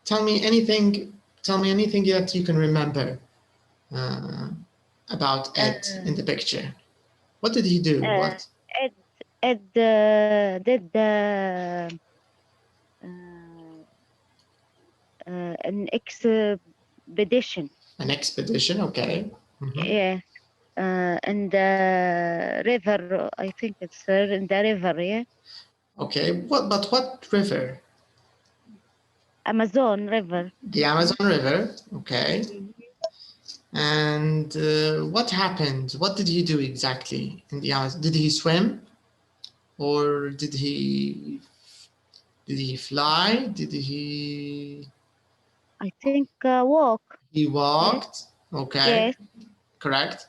tell me anything that you can remember about Ed in the picture. What did he do? What? Ed did an expedition. An expedition, okay. Yeah. In the river, I think it's in the river, yeah. Okay, but what river? Amazon River. The Amazon River, okay. And what happened? What did he do exactly in the Amazon? Did he swim? Or did he fly? Did he? I think walk. He walked. Yes. Okay. Yes. Correct.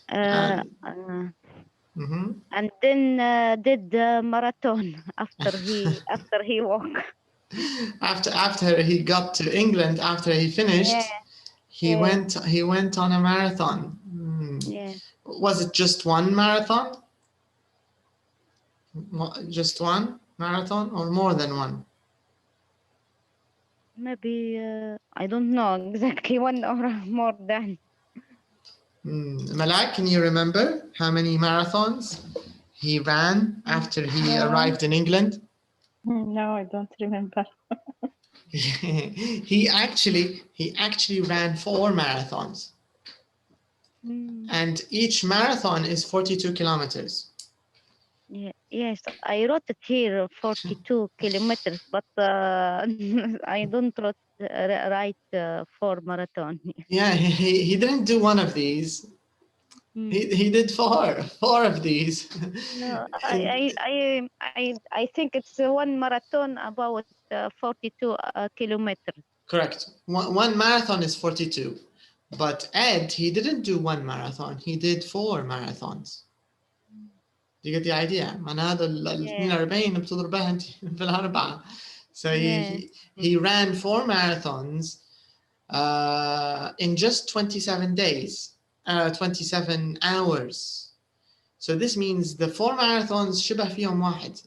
And then did marathon after he walked. After he got to England, after he finished, he went on a marathon. Yeah. Was it just one marathon? Just one marathon or more than one? Maybe I don't know exactly, one or more than. Malak, can you remember how many marathons he ran after he arrived in England? No, I don't remember. he actually ran 4 marathons. And each marathon is 42 kilometers. Yes, I wrote it here, 42 kilometers, but I don't write 4 marathon. Yeah, he didn't do one of these. He did 4 of these. No, I think it's one marathon about 42 kilometers. Correct. One marathon is 42. But Ed, he didn't do 1 marathon. He did 4 marathons. Do you get the idea? من هذا ال 42 بتضربها انت بالأربعة. So he ran 4 marathons in just 27 days, 27 hours. So this means the 4 marathons شبه فيهم واحد,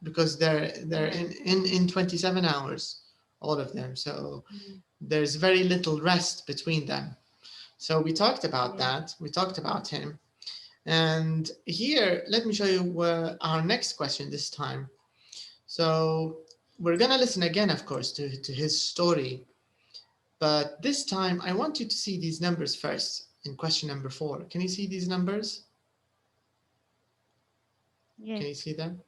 because they're in 27 hours, all of them. So there's very little rest between them. So we talked about that. We talked about him. And here, let me show you our next question this time. So we're going to listen again, of course, to his story. But this time, I want you to see these numbers first in question number 4. Can you see these numbers? Yes. Can you see them?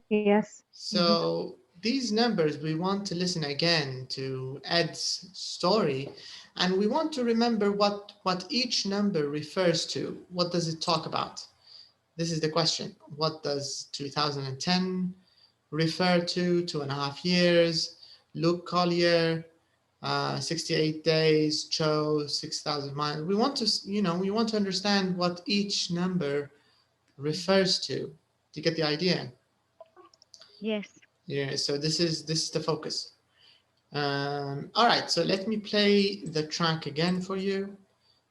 Yes. So these numbers, we want to listen again to Ed's story, and we want to remember what each number refers to. What does it talk about? This is the question. What does 2010 refer to? 2.5 years. Luke Collier, 68 days. Cho, 6,000 miles. We want to, we want to understand what each number refers to. Do you get the idea? Yes. Yeah, so this is the focus. All right, so let me play the track again for you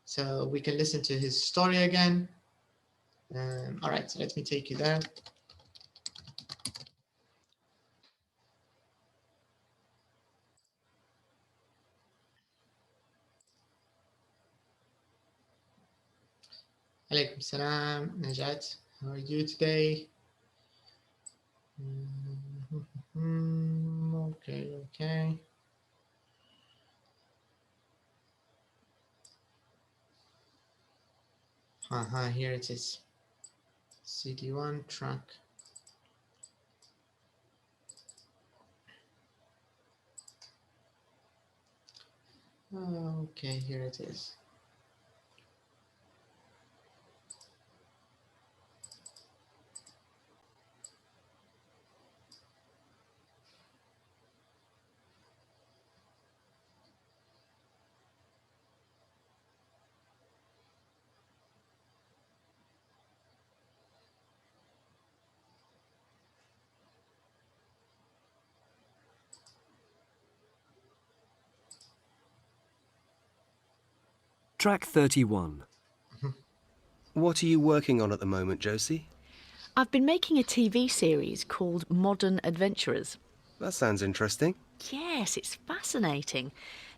so we can listen to his story again. All right, so let me take you there. Alaikum salam, Najat. How are you today? Okay. Here it is. CD1 track. Okay, here it is. Track 31. What are you working on at the moment, Josie? I've been making a TV series called Modern Adventurers. That sounds interesting. Yes, it's fascinating.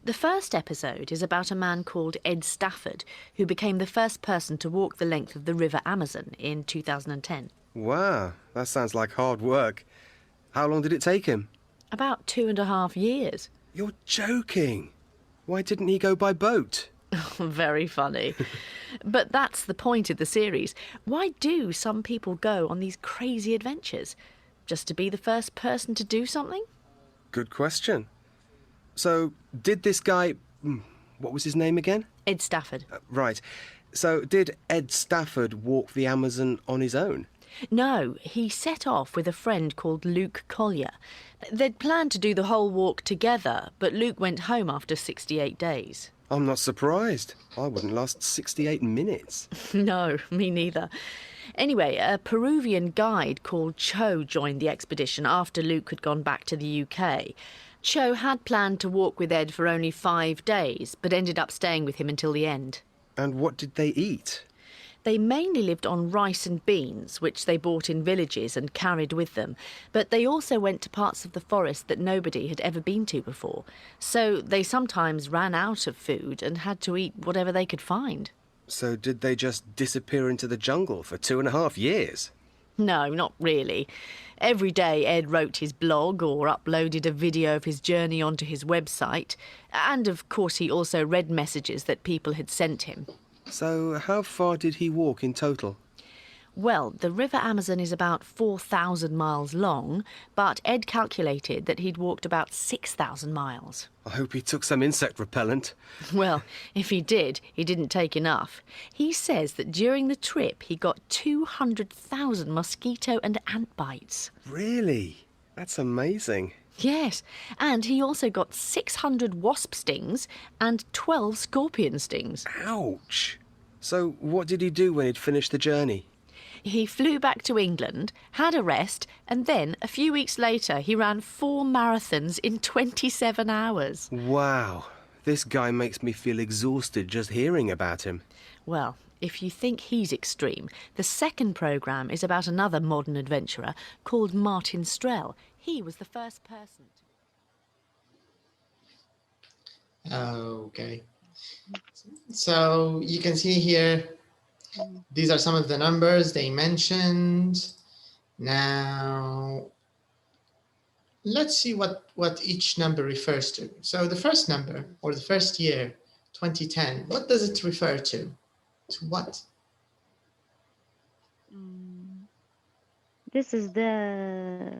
The first episode is about a man called Ed Stafford, who became the first person to walk the length of the River Amazon in 2010. Wow, that sounds like hard work. How long did it take him? About 2.5 years. You're joking. Why didn't he go by boat? Very funny. But that's the point of the series. Why do some people go on these crazy adventures? Just to be the first person to do something? Good question. So, did this guy... what was his name again? Ed Stafford. Right. So, did Ed Stafford walk the Amazon on his own? No, he set off with a friend called Luke Collier. They'd planned to do the whole walk together, but Luke went home after 68 days. I'm not surprised. I wouldn't last 68 minutes. No, me neither. Anyway, a Peruvian guide called Cho joined the expedition after Luke had gone back to the UK. Cho had planned to walk with Ed for only 5 days, but ended up staying with him until the end. And what did they eat? They mainly lived on rice and beans, which they bought in villages and carried with them. But they also went to parts of the forest that nobody had ever been to before. So they sometimes ran out of food and had to eat whatever they could find. So did they just disappear into the jungle for 2.5 years? No, not really. Every day Ed wrote his blog or uploaded a video of his journey onto his website. And of course he also read messages that people had sent him. So how far did he walk in total? Well, the River Amazon is about 4,000 miles long, but Ed calculated that he'd walked about 6,000 miles. I hope he took some insect repellent. Well, if he did, he didn't take enough. He says that during the trip he got 200,000 mosquito and ant bites. Really? That's amazing. Yes, and he also got 600 wasp stings and 12 scorpion stings. Ouch! So what did he do when he'd finished the journey? He flew back to England, had a rest, and then, a few weeks later, he ran 4 marathons in 27 hours. Wow, this guy makes me feel exhausted just hearing about him. Well, if you think he's extreme, the second programme is about another modern adventurer called Martin Strel. He was the first person to... Okay. So you can see here, these are some of the numbers they mentioned. Now, let's see what each number refers to. So the first number, or the first year, 2010, what does it refer to? To what? This is the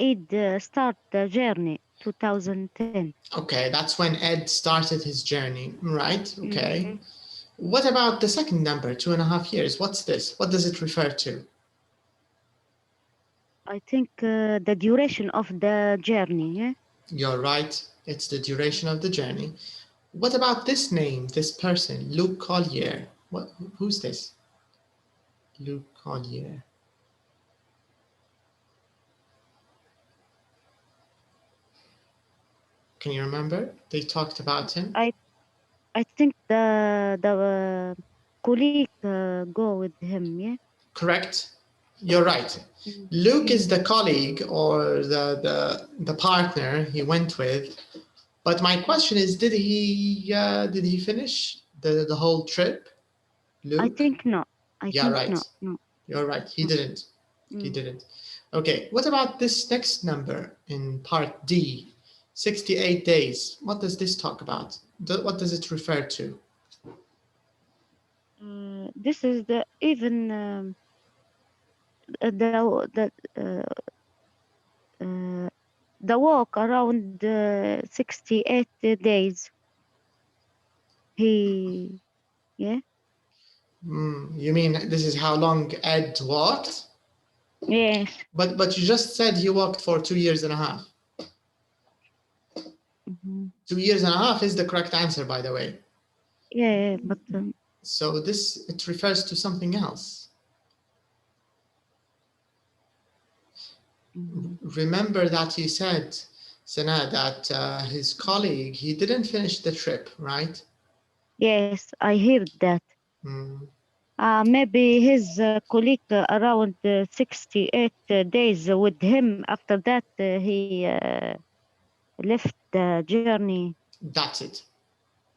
Ed start the journey, 2010. Okay, that's when Ed started his journey, right? Okay. What about the second number, 2.5 years? What's this? What does it refer to? I think the duration of the journey, yeah? You're right. It's the duration of the journey. What about this name, this person, Luke Collier? Who's this? Luke Collier. Can you remember? They talked about him. I think the colleague go with him, yeah? Correct. You're right. Luke is the colleague or the partner he went with. But my question is, did he finish the whole trip? Luke? I think no. Right. No. You're right. He didn't. He didn't. Okay. What about this next number in part D? 68 days. What does this talk about? What does it refer to? This is the walk around 68 days. Yeah. You mean this is how long Ed walked? Yes. But you just said he walked for 2.5 years. 2.5 years is the correct answer, by the way. Yeah, but so it refers to something else. Remember that you said, Sana, that his colleague, he didn't finish the trip, right? Yes, I heard that. Maybe his colleague around 68 days with him. After that, he left the journey. That's it.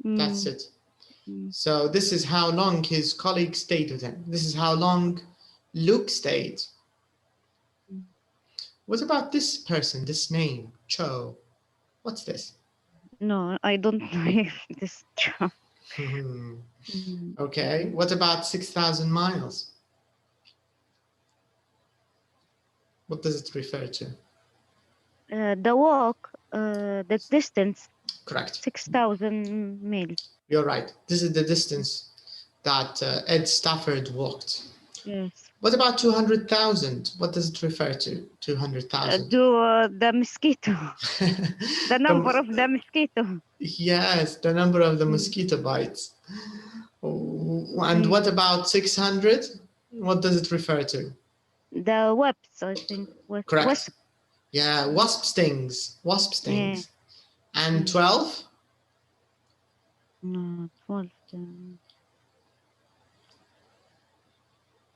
Mm. That's it. Mm. So this is how long his colleague stayed with him. This is how long Luke stayed. Mm. What about this person, this name, Cho? What's this? No, I don't know this job. Okay, what about 6,000 miles? What does it refer to? The walk, the distance, Correct. 6,000 miles. You're right. This is the distance that Ed Stafford walked. Yes. What about 200,000? What does it refer to? 200,000. The mosquito. The number of the mosquito. Yes, the number of the mosquito bites. And what about 600? What does it refer to? The wasps, I think. Correct. Wasp. Yeah, wasp stings. Wasp stings. And 12? No, 12.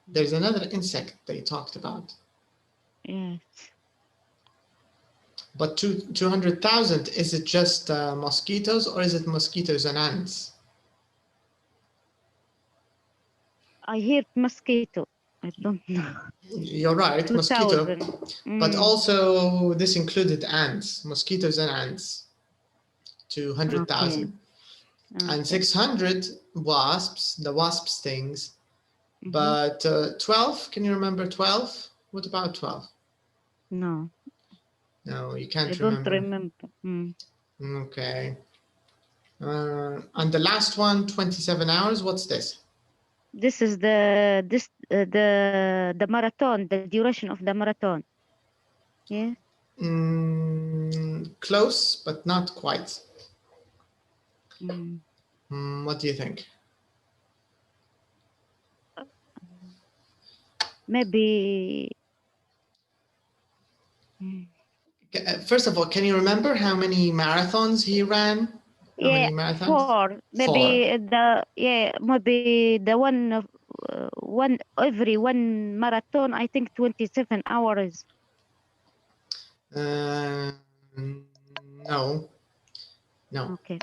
There's another insect they talked about. Yes. But 200,000, is it just mosquitoes or is it mosquitoes and ants? I hear mosquito. I don't know. You're right, mosquito. 2,000. But also this included ants, mosquitoes and ants. 200,000. Okay. And 600 wasps, the wasp stings. But 12, can you remember 12? What about 12? No. No, you can't I don't remember. Okay. And the last one, 27 hours, what's this? This is the marathon, the duration of the marathon. Yeah. Close, but not quite. Mm. What do you think? Maybe. First of all, can you remember how many marathons he ran? How many marathons? 4. Maybe 4. maybe the every one marathon, I think 27 hours. No. Okay.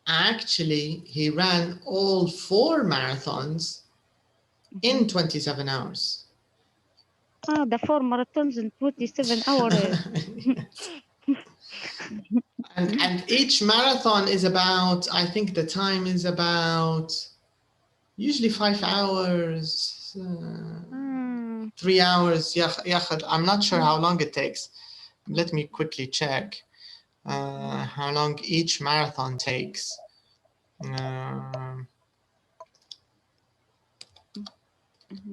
Actually, he ran all 4 marathons in 27 hours. The 4 marathons in 27 hours. And each marathon is about, I think the time is about usually 5 hours, 3 hours. I'm not sure how long it takes. Let me quickly check how long each marathon takes.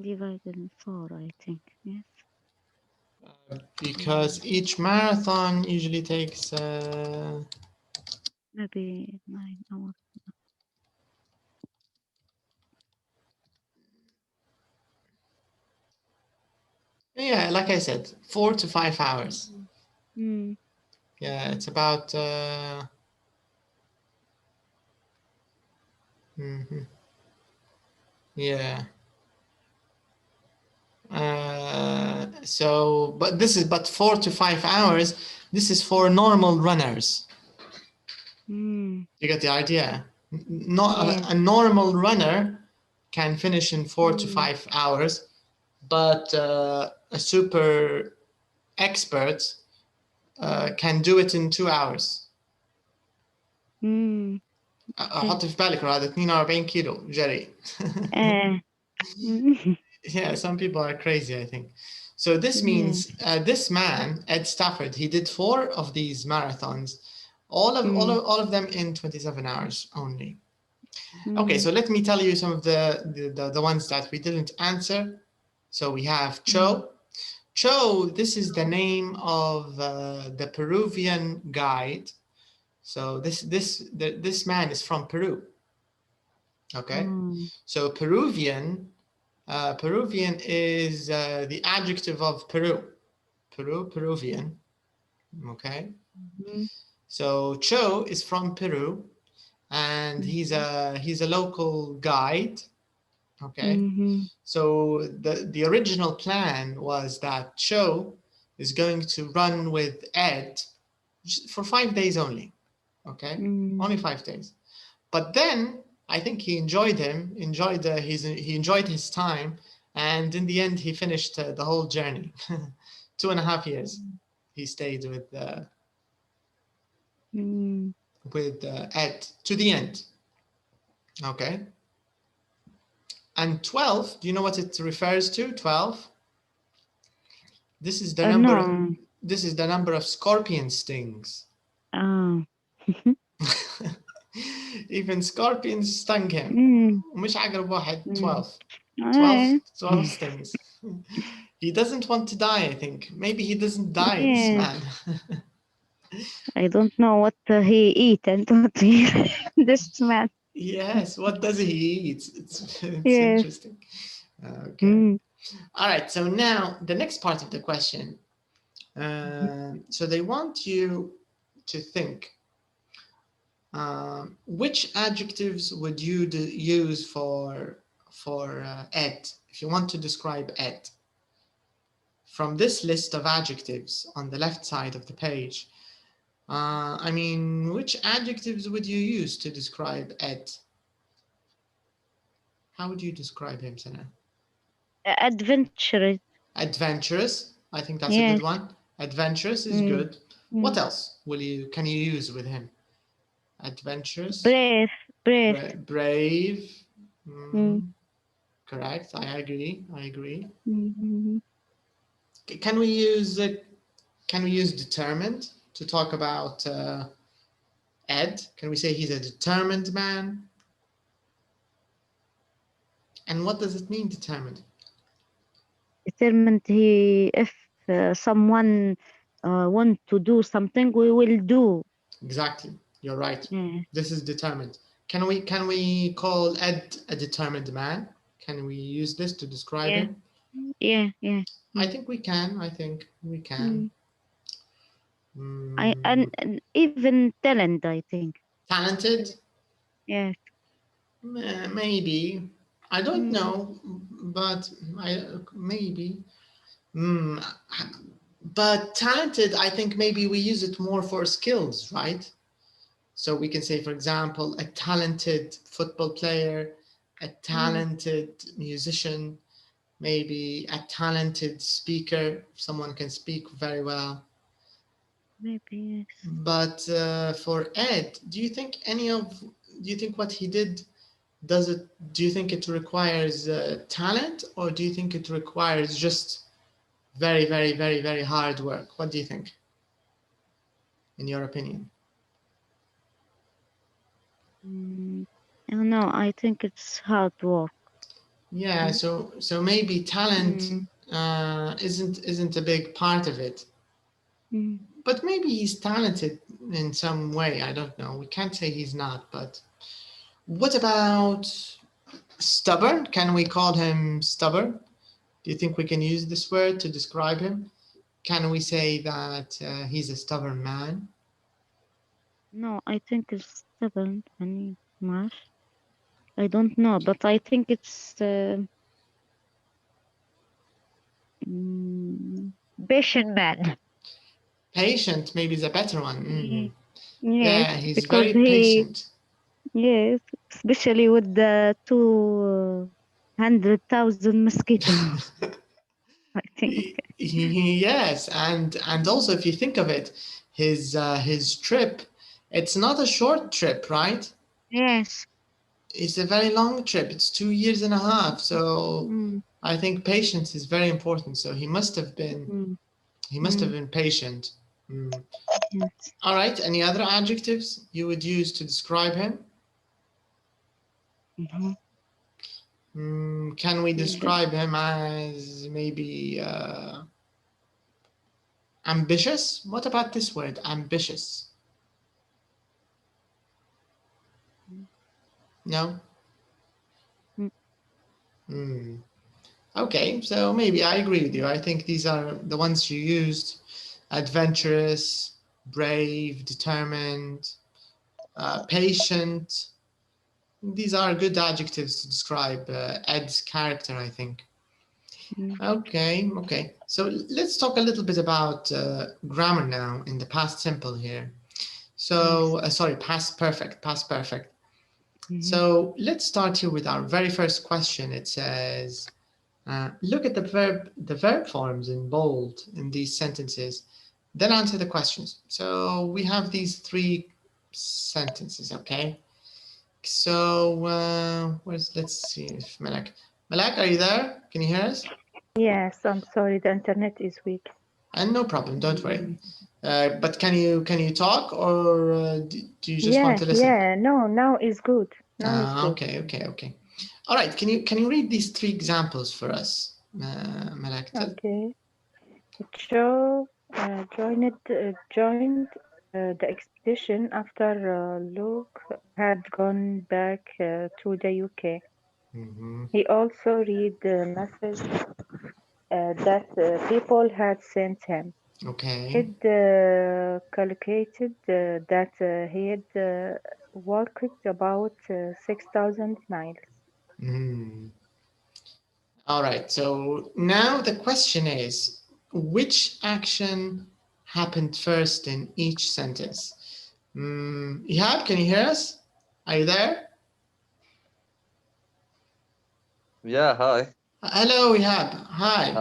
Divided in 4, I think. Yes. Because each marathon usually takes maybe 9 hours. yeah, like I said, 4 to 5 hours. Yeah, it's about yeah. So, but 4 to 5 hours. This is for normal runners. You get the idea? Not a normal runner can finish in 4 to 5 hours, but a super expert can do it in 2 hours. حط في بالك هذا 42 كيلو جري. Yeah, some people are crazy, I think. So this means this man, Ed Stafford, he did 4 of these marathons, all of them in 27 hours only. Okay, so let me tell you some of the ones that we didn't answer. So we have Cho. Cho, this is the name of the Peruvian guide. So this man is from Peru. Okay, so Peruvian is the adjective of Peru. Peruvian. Okay. So Cho is from Peru, and he's a local guide. Okay. So the original plan was that Cho is going to run with Ed for 5 days only. Okay, only 5 days. But then I think he enjoyed him, he enjoyed his time, and in the end he finished the whole journey. 2.5 years he stayed with Ed to the end. Okay. And 12, do you know what it refers to? 12. This is the number. No. This is the number of scorpion stings. Even scorpions stung him. مش عقرب واحد. 12. 12 stings. He doesn't want to die, I think. Maybe he doesn't die, this man. I don't know what he eat and what he this man. Yes, what does he eat? It's interesting. Okay. All right, so now the next part of the question. So they want you to think which adjectives would you use for Ed if you want to describe Ed. From this list of adjectives on the left side of the page, I mean, which adjectives would you use to describe Ed? How would you describe him, Sana? Adventurous. Adventurous. I think that's a good one. Adventurous is good. What else can you use with him? Adventurous. Brave. Brave. Correct. I agree. Can we use determined to talk about Ed? Can we say he's a determined man? And what does it mean, determined? Determined, if someone want to do something, we will do. Exactly, you're right. This is determined. Can we call Ed a determined man? Can we use this to describe him? Yeah. I think we can. And even talent, I think. Talented? Yes. Maybe. I don't know, but maybe. But talented, I think maybe we use it more for skills, right? So we can say, for example, a talented football player, a talented musician, maybe a talented speaker. Someone can speak very well. Maybe, yes. But for Ed, do you think what he did, do you think it requires talent, or do you think it requires just very, very, very, very hard work? What do you think, in your opinion? I don't know. I think it's hard work. Yeah, so maybe talent isn't a big part of it. But maybe he's talented in some way. I don't know. We can't say he's not, but what about stubborn? Can we call him stubborn? Do you think we can use this word to describe him? Can we say that he's a stubborn man? No, I think it's stubborn. I don't know, but I think it's patient man. Patient maybe is a better one. Yes, yeah, he's very patient. Yes, especially with the 200,000 mosquitoes. I think. Yes, and also if you think of it, his trip, it's not a short trip, right? Yes. It's a very long trip. It's 2.5 years. So I think patience is very important. So he must have been patient. Yes. All right. Any other adjectives you would use to describe him? Can we describe him as maybe ambitious? What about this word, ambitious? No? Okay, so maybe I agree with you. I think these are the ones you used: adventurous, brave, determined, patient. These are good adjectives to describe Ed's character, I think. Okay. So let's talk a little bit about grammar now in the past simple here. So, sorry, past perfect. So let's start here with our very first question. It says, look at the verb forms in bold in these sentences, then answer the questions. So we have these 3 sentences, okay? So let's see if Malak, are you there? Can you hear us? Yes, I'm sorry, the internet is weak. And no problem, don't worry. But can you talk, or do you just want to listen? Yeah, no, now is good. Now is good. Okay. All right, can you read these 3 examples for us, Malak? Okay. Joe joined the expedition after Luke had gone back to the UK. He also read the message that people had sent him. Okay. He'd calculated that he had walked about 6,000 miles. All right, so now the question is, which action happened first in each sentence? Ihab, can you hear us? Are you there? Yeah, hi. Hello, Ihab. Hi.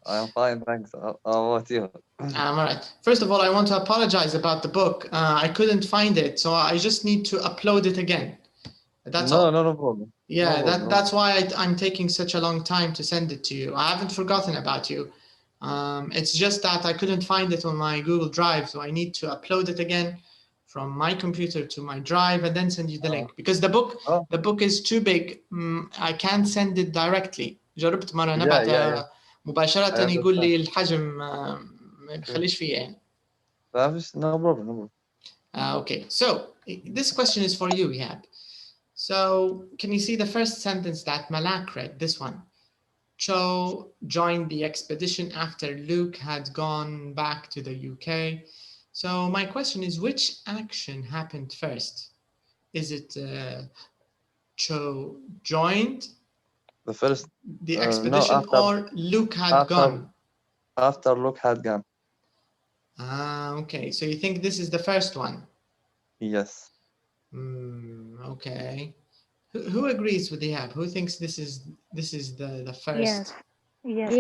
I'm fine, thanks. How about you? I'm all right. First of all, I want to apologize about the book. I couldn't find it, so I just need to upload it again. That's all. No problem. Yeah, No problem. that's why I'm taking such a long time to send it to you. I haven't forgotten about you. It's just that I couldn't find it on my Google Drive, so I need to upload it again from my computer to my drive and then send you the link, because the book is too big. I can't send it directly. جربت مرة نبعت مباشرة يقول لي الحجم ما بخليش فيه يعني. No problem. Okay, so this question is for you, Ihab. So can you see the first sentence that Malak read, this one? Cho joined the expedition after Luke had gone back to the UK. So my question is, which action happened first? Is it Cho joined the expedition, or Luke had gone? After Luke had gone. Okay, so you think this is the first one? Yes. Okay. Who agrees with the app? Who thinks this is the first? Yes,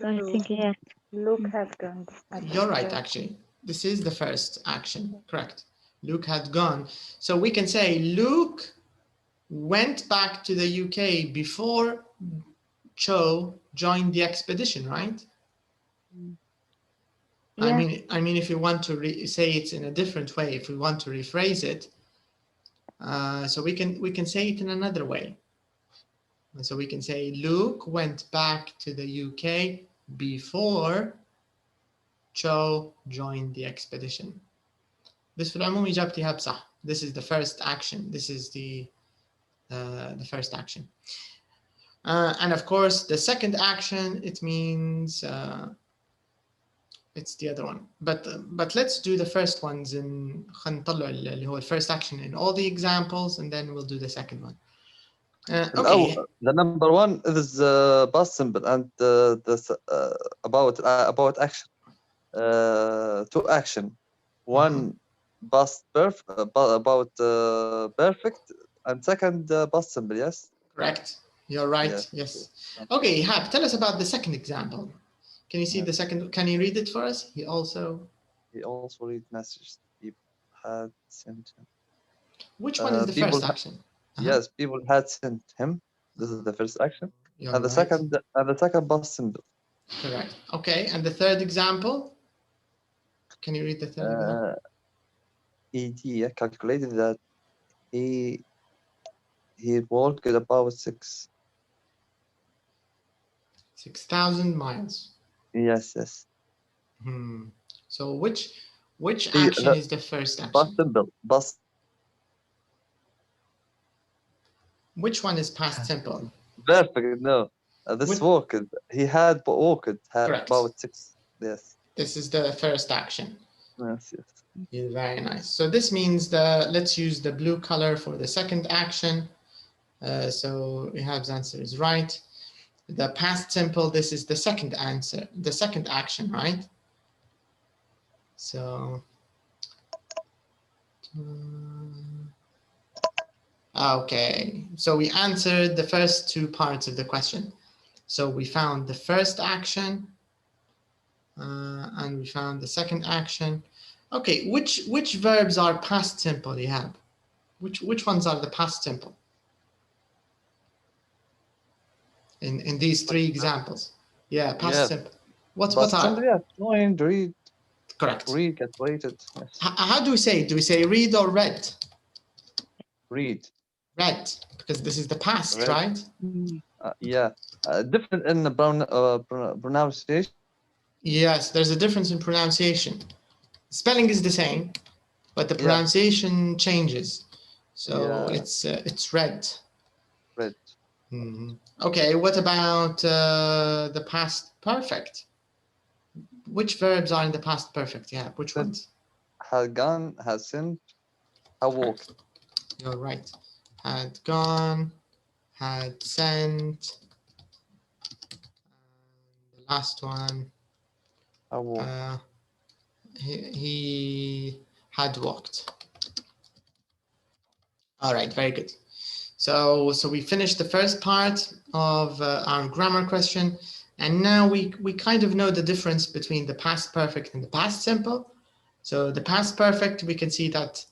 I think yes. Luke had gone. You're right, actually. This is the first action, correct. Luke had gone. So we can say Luke went back to the UK before Cho joined the expedition, right? Yeah. I mean, if you want to say it in a different way, if we want to rephrase it, so we can say it in another way. And so we can say Luke went back to the UK before Cho joined the expedition. This في العموم إجابتها بصح. This is the first action. This is the first action. And of course, the second action, it means it's the other one. But let's do the first ones in خنطلع اللي هو first action in all the examples, and then we'll do the second one. Okay. The number 1 is past simple, and about action. 2 action. 1 past perfect, about perfect, and second past simple. Yes. Correct. You're right. Yes. Okay, Hab, tell us about the second example. Can you see the second? Can you read it for us? He also read messages people had sent him. Which one is the first action? Yes, people had sent him. This is the first action. You're and the second past simple. Correct. Okay, and the third example? Can you read the third example? ED calculated that he walked about 6,000 miles. Yes. So which action is the first action? Past simple. Which one is past simple? Perfect. No, this walked. He had walked. Correct. About 6. Yes. This is the first action. Yes. Very nice. So this means let's use the blue color for the second action. So Ihab's answer is right. The past simple, this is the second answer, the second action, right? So, okay, so we answered the first two parts of the question. So we found the first action and we found the second action. Okay, which verbs are past simple, you have? Which ones are the past simple? In these three examples. Yeah, past simple. What Past are? simple, yeah. Joined, read. Correct. Read, calculated. Yes. How do we say it? Do we say read or read? Read. Read, because this is the past, Read. right? Yeah. Different in the pronunciation. Yes, there's a difference in pronunciation. Spelling is the same, but the pronunciation changes. So it's read. Read. Okay, what about the past perfect? Which verbs are in the past perfect? Yeah, which ones? Had gone, had sent, had walked. You're right. Had gone, had sent. The last one. Had walked. He had walked. All right, very good. So we finished the first part of our grammar question, and now we kind of know the difference between the past perfect and the past simple. So the past perfect, we can see that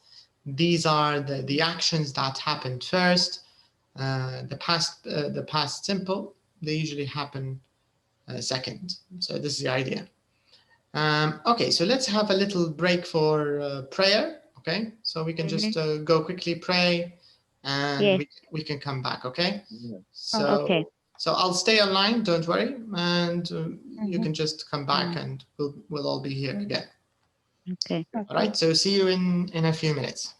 these are the actions that happened first. The past simple, they usually happen second. So this is the idea. Okay, so let's have a little break for prayer. Okay, so we can just go quickly pray, and we can come back. Okay. So so I'll stay online. Don't worry, and you can just come back, and we'll all be here again. Okay. All right. So see you in a few minutes.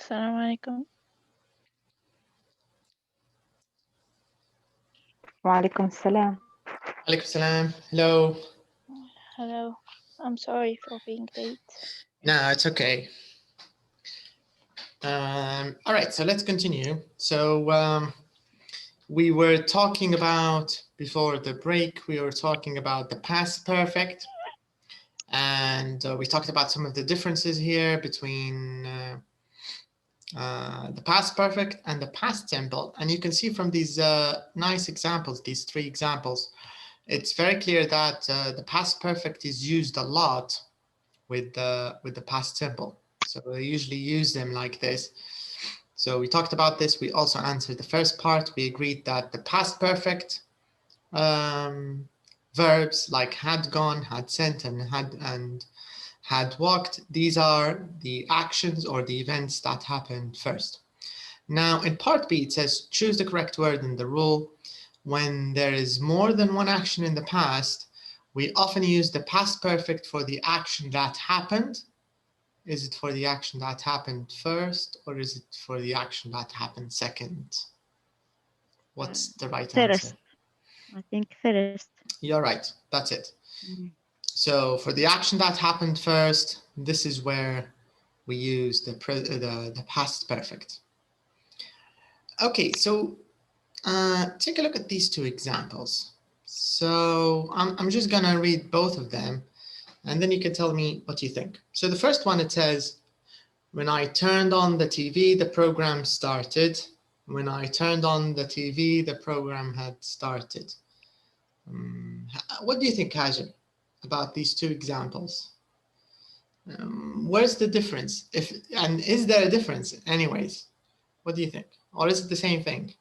Assalamu alaikum. وعليكم السلام. Alaikum salam. Hello. Hello. I'm sorry for being late. No, it's okay. All right, so let's continue. So we were talking about, before the break, we were talking about the past perfect. And we talked about some of the differences here between the past perfect and the past simple. And you can see from these nice examples, these 3 examples, it's very clear that the past perfect is used a lot with the past simple. So we usually use them like this. So we talked about this. We also answered the first part. We agreed that the past perfect verbs like had gone, had sent, and had walked, these are the actions or the events that happened first. Now in part B, it says choose the correct word in the rule. When there is more than one action in the past, we often use the past perfect for the action that happened. Is it for the action that happened first, or is it for the action that happened second? What's the right First. answer? I think first. You're right, that's it. So for the action that happened first, this is where we use the past perfect. Okay, so take a look at these 2 examples. So I'm just gonna read both of them, and then you can tell me what you think. So the first one, it says, when I turned on the TV, the program started. When I turned on the TV, the program had started. What do you think, Hajar, about these 2 examples? Where's the difference? And is there a difference anyways? What do you think? Or is it the same thing?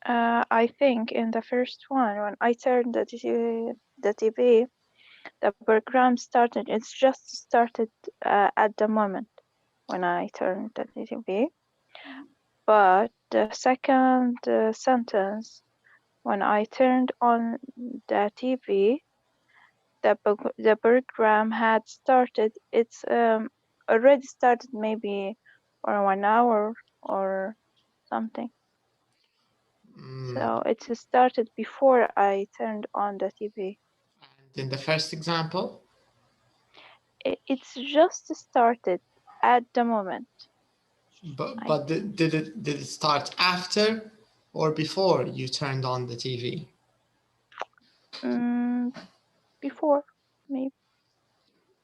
I think in the first one, when I turned the TV, the program started. It's just started at the moment when I turned the TV. But the second sentence, when I turned on the TV, the program had started. It's already started, maybe for 1 hour or something. So it started before I turned on the TV. And in the first example? It's just started at the moment. But did it start after or before you turned on the TV? Before, maybe.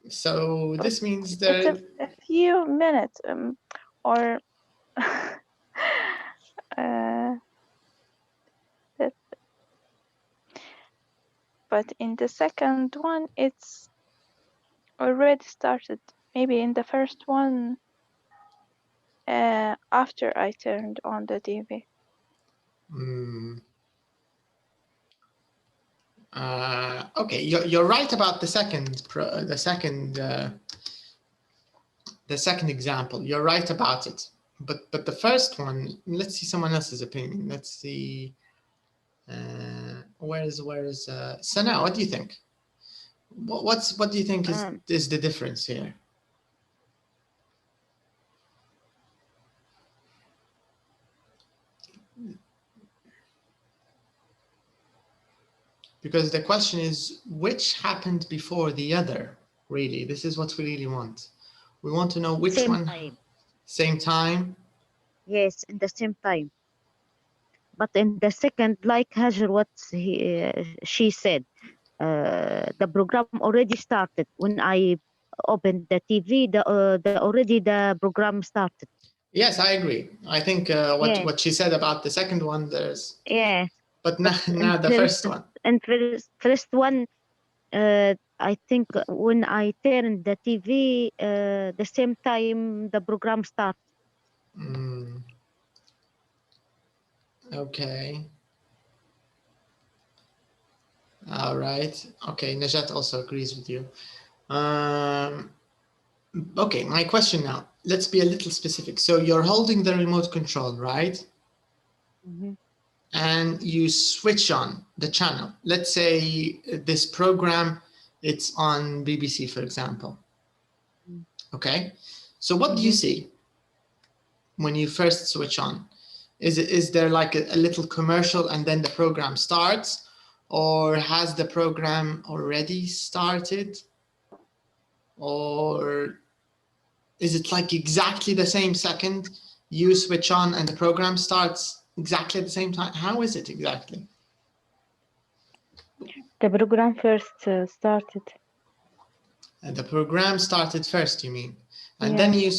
So this means It's there. a few minutes, or but in the second one, it's already started. Maybe in the first one, after I turned on the TV. Okay, you're right about the second example. You're right about it, but the first one, let's see someone else's opinion. Let's see. Where is Sana? What do you think? What do you think is the difference here? Because the question is, which happened before the other? Really, this is what we really want. We want to know which one. Same time? Yes, in the same time. But in the second, like Hajar, what she said, the program already started. When I opened the TV, the program started. Yes, I agree. I think what she said about the second one, there's. Yeah. But now the first one. And first one, I think when I turned the TV, the same time the program started. Okay. All right. Okay, Najat also agrees with you. Okay, my question now. Let's be a little specific. So you're holding the remote control, right? And you switch on the channel. Let's say this program, it's on BBC, for example. Okay. So what do you see? when you first switch on? Is there like a little commercial and then the program starts, or has the program already started, or is it like exactly the same second you switch on and the program starts exactly at the same time? How is it exactly? The program first started. And the program started first, you mean? And Yeah. then you,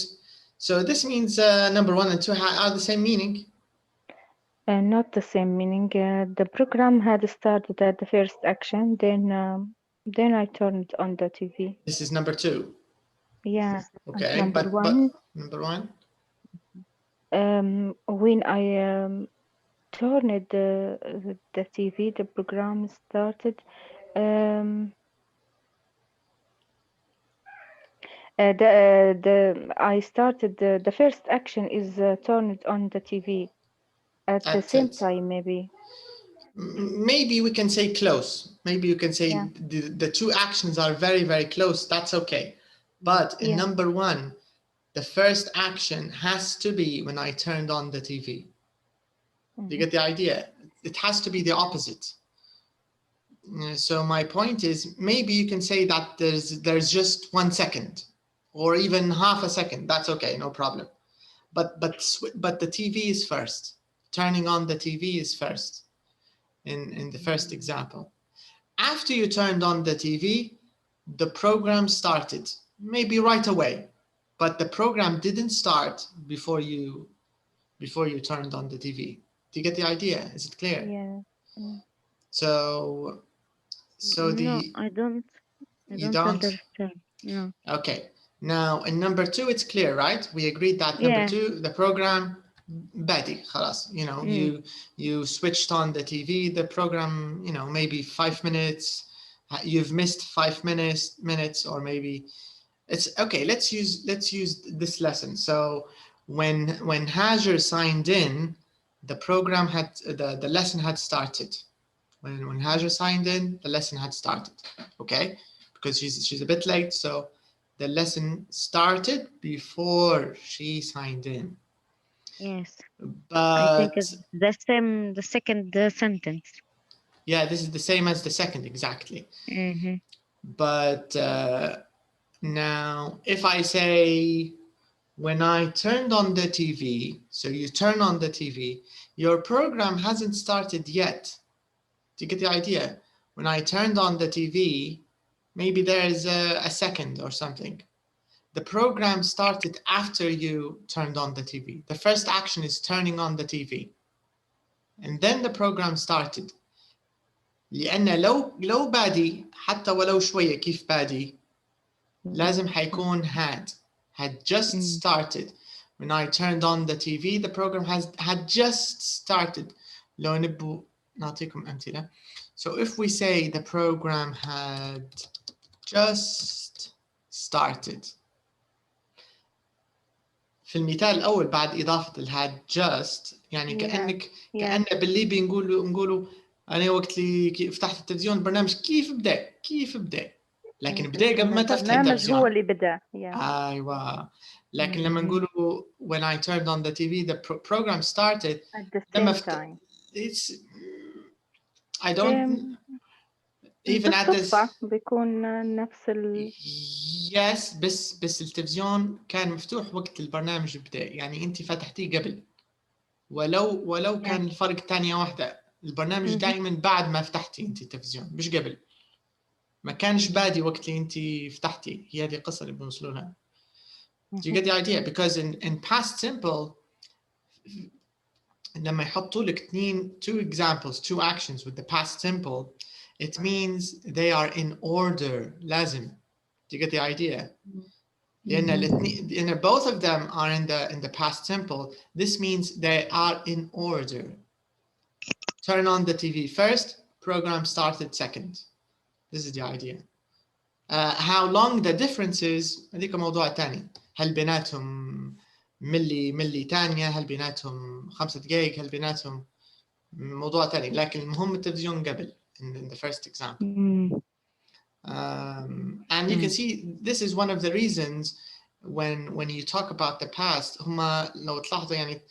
so this means number 1 and 2 are the same meaning? Not the same meaning. The program had started at the first action, then I turned on the TV. This is number 2. Yeah. Okay, Number but one, number 1? when I turned the TV, the program started. I started the first action is turned on the TV at the That's same it. time, maybe. Maybe we can say close. Maybe you can say Yeah. the 2 actions are very, very close. That's okay. But in Yeah. number 1, the first action has to be when I turned on the TV. Do you get the idea? It has to be the opposite. So my point is, maybe you can say that there's just 1 second or even half a second. That's okay, no problem. But the TV is first. Turning on the TV is first in the first example. After you turned on the TV, the program started, maybe right away, but the program didn't start before you turned on the TV. Do you get the idea? Is it clear? Yeah. So No, I don't you don't? understand. No. Okay. Now in number 2, it's clear, right? We agreed that number Yeah. 2, the program badi, خلاص, you know, you switched on the TV, the program, you know, maybe 5 minutes, you've missed 5 minutes, or maybe it's okay. Let's use this lesson. So when Hajar signed in, the program had the lesson had started. When Hajar signed in, the lesson had started. Okay, because she's a bit late, so the lesson started before she signed in. Yes. But I think it's the same, the second sentence. yeah, this is the same as the second, exactly. Mm-hmm. But now if I say, when I turned on the TV, so you turn on the TV, your program hasn't started yet. Do you get the idea? When I turned on the TV, maybe there's a second or something. The program started after you turned on the TV. The first action is turning on the TV. And then the program started. لأن لو بادي حتى ولو شوية كيف بادي لازم حيكون had just started. When I turned on the TV, the program had just started. لو نبو نعطيكم أمثلة. So if we say the program had just started, في المثال الأول بعد إضافة الهاد just يعني كأنك كأن بالليبي نقولوا أنا وقت اللي فتحت التلفزيون البرنامج كيف بدأ لكن بدأ قبل ما تفتح التلفزيون. هو اللي بدأ. أيوة. لكن لما نقولوا when I turned on the TV, the program started at the same time. It's I don't even at this. بيكون نفس Yes, بس التلفزيون كان مفتوح وقت البرنامج بدأ، يعني أنت فتحتيه قبل ولو كان الفرق ثانية واحدة. البرنامج دائما بعد ما فتحتي أنت التلفزيون مش قبل. ما كانش بادي وقت اللي أنت فتحتي. هي هذه القصة اللي بنوصلوا لها. Do you get the idea? Because in past simple لما يحطوا لك two examples, 2 actions with the past simple, it means they are in order. لازم. Do you get the idea? لأن both of them are in the past simple. This means they are in order. Turn on the TV first, program started second. This is the idea. How long the difference is هذيك موضوع تاني. هل بيناتهم ملي تانية، هل بيناتهم 5 دقائق، هل بيناتهم موضوع تاني. لكن المهم التلفزيون قبل in the first example. And you can see this is one of the reasons when you talk about the past هما لو تلاحظوا يعني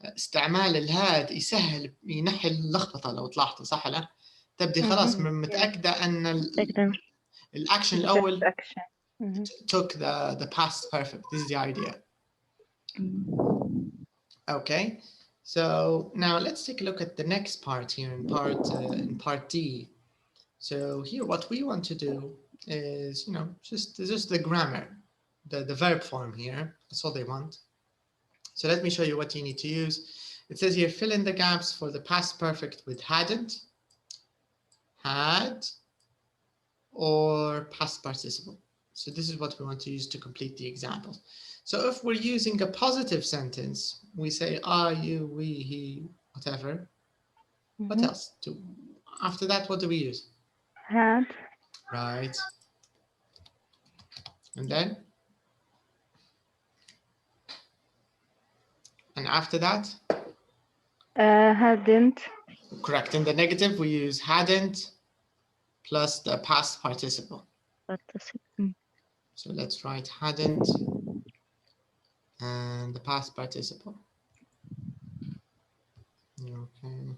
استعمال الهاد يسهل ينحي اللخبطة لو تلاحظوا صح لا؟ تبدي خلاص متأكدة أن الأكشن الأول action. took the past perfect. This is the idea. Okay, so now let's take a look at the next part here in part D. So here what we want to do is, you know, just the grammar, the verb form here. That's all they want. So let me show you what you need to use. It says here, fill in the gaps for the past perfect with hadn't, had, or past participle. So this is what we want to use to complete the examples. So if we're using a positive sentence, we say I, you, we, he, whatever. What else? After that, what do we use? Had. Right. And then? And after that? Hadn't. Correct. In the negative, we use hadn't plus the past participle. So let's write hadn't and the past participle. Okay.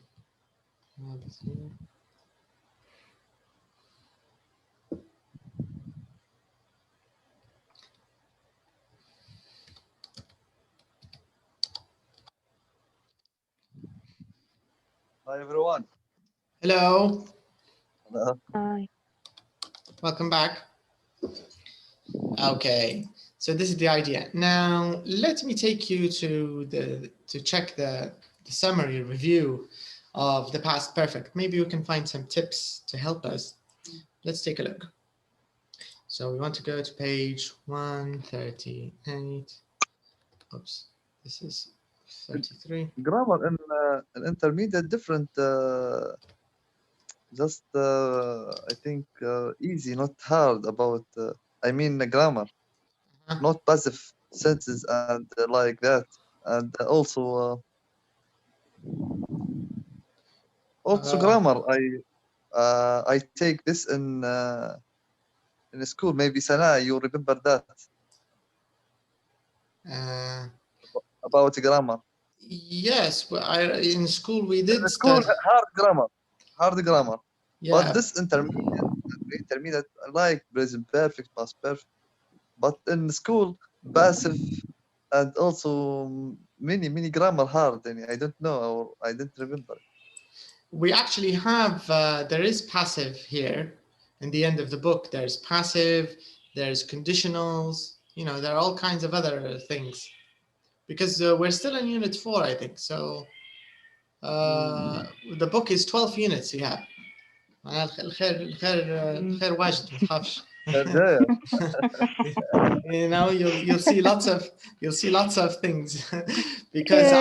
Hi everyone. Hello. Hello. Hi. Welcome back. Okay, so this is the idea. Now let me take you to check the summary review of the past perfect. Maybe we can find some tips to help us. Let's take a look. So we want to go to page 138. Oops, this is 33. Grammar in intermediate different. Just I think easy, not hard about. I mean grammar, not passive sentences and like that, and also grammar. I take this in school. Maybe Sana, you remember that about grammar? Yes, in school we did school study. hard grammar. Yeah. But this intermediate like present perfect, past perfect. But in school, passive and also many grammar hard. And I don't know, or I don't remember. We actually have, there is passive here in the end of the book. There's passive, there's conditionals, you know, there are all kinds of other things. Because we're still in unit 4, I think. So the book is 12 units, yeah. الخير واجد ما تخافش. You know, you'll see lots of things because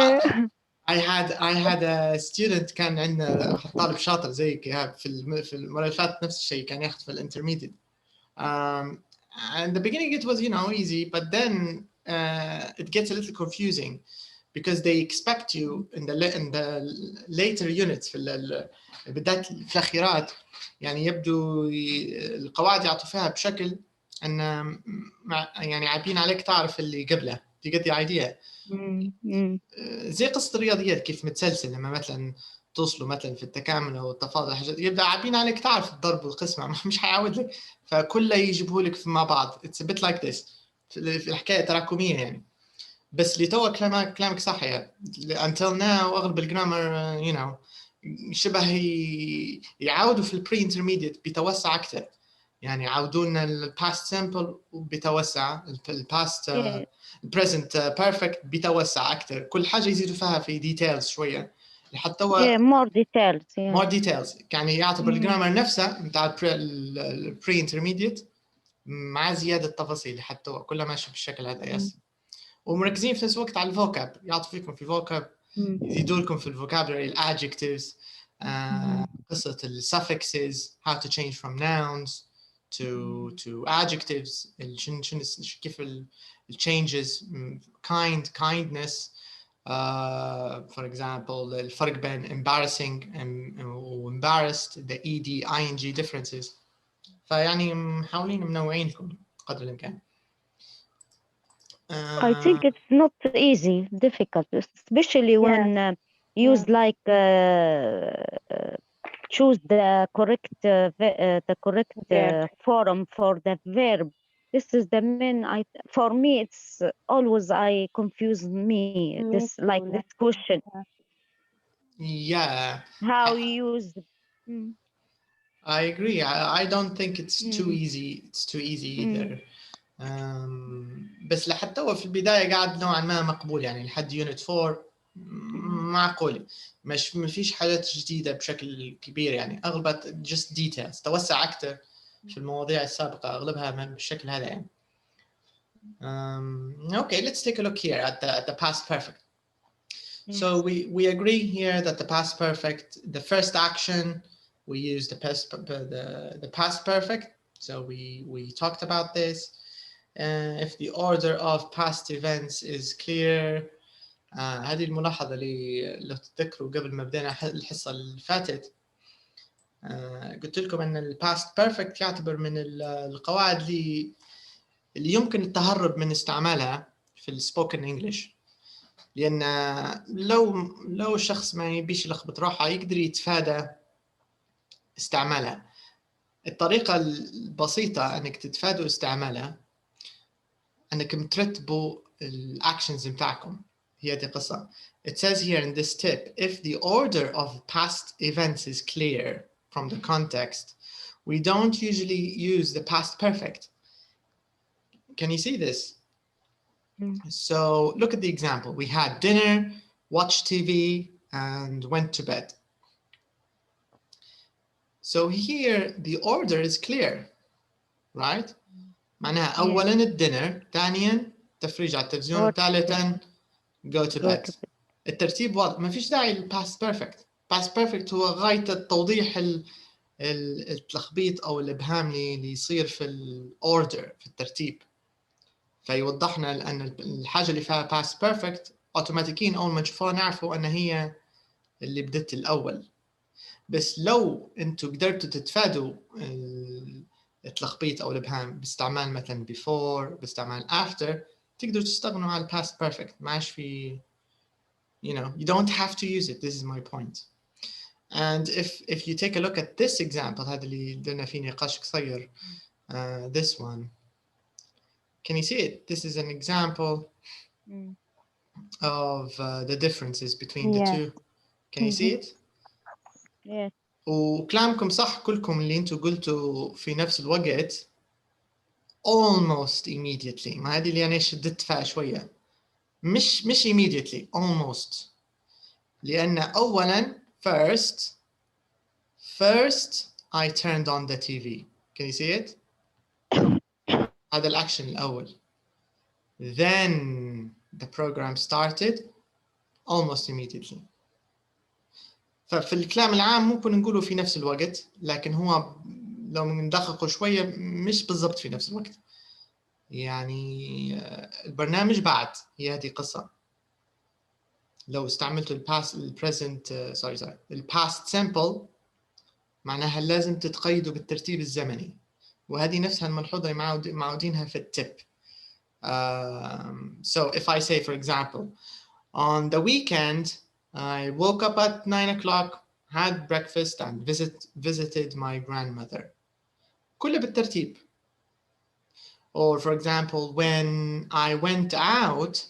I had a student كان عندنا طالب شاطر زيك إيهاب في المرة اللي فاتت نفس الشيء كان ياخذ في الانترميديت. And the beginning it was, you know, easy, but then it gets a little confusing because they expect you in the later units في بالذات في الأخيرات يعني يبدو القواعد يعطوا فيها بشكل أن يعني عابين عليك تعرف اللي قبله. دي قد idea. زي قصة الرياضيات كيف متسلسل لما مثلا توصلوا مثلا في التكامل او التفاضل حاجات يبدا عابين عليك تعرف الضرب والقسمه مش حيعود لك فكله يجيبه لك مع بعض. It's a bit like this في الحكايه تراكميه يعني. بس اللي تو كلامك صح يعني. Until now اغلب الجرامر you know شبه يعاودوا في البري انترميديت بيتوسع اكثر يعني يعودون الباست سامبل وبيتوسع الباست البريزنت بيرفكت بيتوسع اكثر كل حاجه يزيدوا فيها في ديتيلز شويه لحتى هو more details more details يعني يعتبر الجرامر نفسه بتاع البري انترميديت مع زياده تفاصيل حتى هو كله ماشي بالشكل هذا يس ومركزين في نفس الوقت على الفوكاب يعطوا فيكم في الفوكاب يزيدوا لكم في الفوكابولري الادجكتيفز قصه السفكسز how to change from nouns to adjectives كيف changes kindness for example الفرق بين embarrassing and embarrassed the ed ing differences فيعني محاولين منوعين لكم قدر الامكان. I think it's not easy, difficult, especially when use like choose the correct form for the verb. This is the main. For me, it's always I confuse me. This like this question. Yeah. How you use. I agree. I don't think it's too easy. It's too easy either. بس لحتى هو في البداية قاعد نوعا ما مقبول يعني لحد يونت 4 معقول. مش ما فيش حاجات جديدة بشكل كبير يعني أغلبها just details توسع أكثر في المواضيع السابقة أغلبها بالشكل هذا يعني. Okay, let's take a look here at the past perfect. So we agree here that the past perfect, the first action, we use the past perfect. So we talked about this. If the order of past events is clear. هذه الملاحظة اللي لو تتذكروا قبل ما بدينا الحصة اللي فاتت. قلت لكم أن ال past perfect يعتبر من القواعد اللي يمكن التهرب من استعمالها في ال spoken English. لأن لو الشخص ما يبيش يلخبط روحه يقدر يتفادى استعمالها. الطريقة البسيطة أنك تتفادوا استعمالها أنكم ترتبوا الأكشنز متاعكم. هي دي قصة. It says here in this tip, if the order of past events is clear from the context, we don't usually use the past perfect. Can you see this? So look at the example. We had dinner, watched TV, and went to bed. So here the order is clear, right? معناها أولاً الدينر، ثانياً تفريج على التلفزيون، ثالثاً go to bed. الترتيب واضح، ما فيش داعي للpast perfect. past perfect هو غاية التوضيح التلخبيط أو الإبهام اللي يصير في الأوردر في الترتيب. فيوضحنا لأن الحاجة اللي فيها past perfect أوتوماتيكيا أول ما نشوفها نعرفوا أن هي اللي بدت الأول. بس لو أنتوا قدرتوا تتفادوا التلخبيط أو الإبهام باستعمال مثلا before باستعمال after تقدروا تستغنوا عن past perfect. ما عادش في you don't have to use it. This is my point. And if you take a look at this example هذا اللي درنا فيه نقاش قصير this one. Can you see it? This is an example of the differences between the two. Can you see it? Yes. وكلامكم صح كلكم اللي انتوا قلتوا في نفس الوقت almost immediately. ما هذه اللي أنا شددت فيها شوية. مش immediately, almost. لأن أولاً first I turned on the TV. Can you see it? هذا الأكشن الأول. Then the program started almost immediately. ففي الكلام العام ممكن نقوله في نفس الوقت لكن هو لو ندققه شوية مش بالضبط في نفس الوقت. يعني البرنامج بعد هي هذه قصة. لو استعملتوا الباست simple معناها لازم تتقيدوا بالترتيب الزمني وهذه نفسها الملحوظة معودينها في التip. So if I say for example on the weekend I woke up at 9 o'clock, had breakfast and visited my grandmother. كله بالترتيب. Or for example when I went out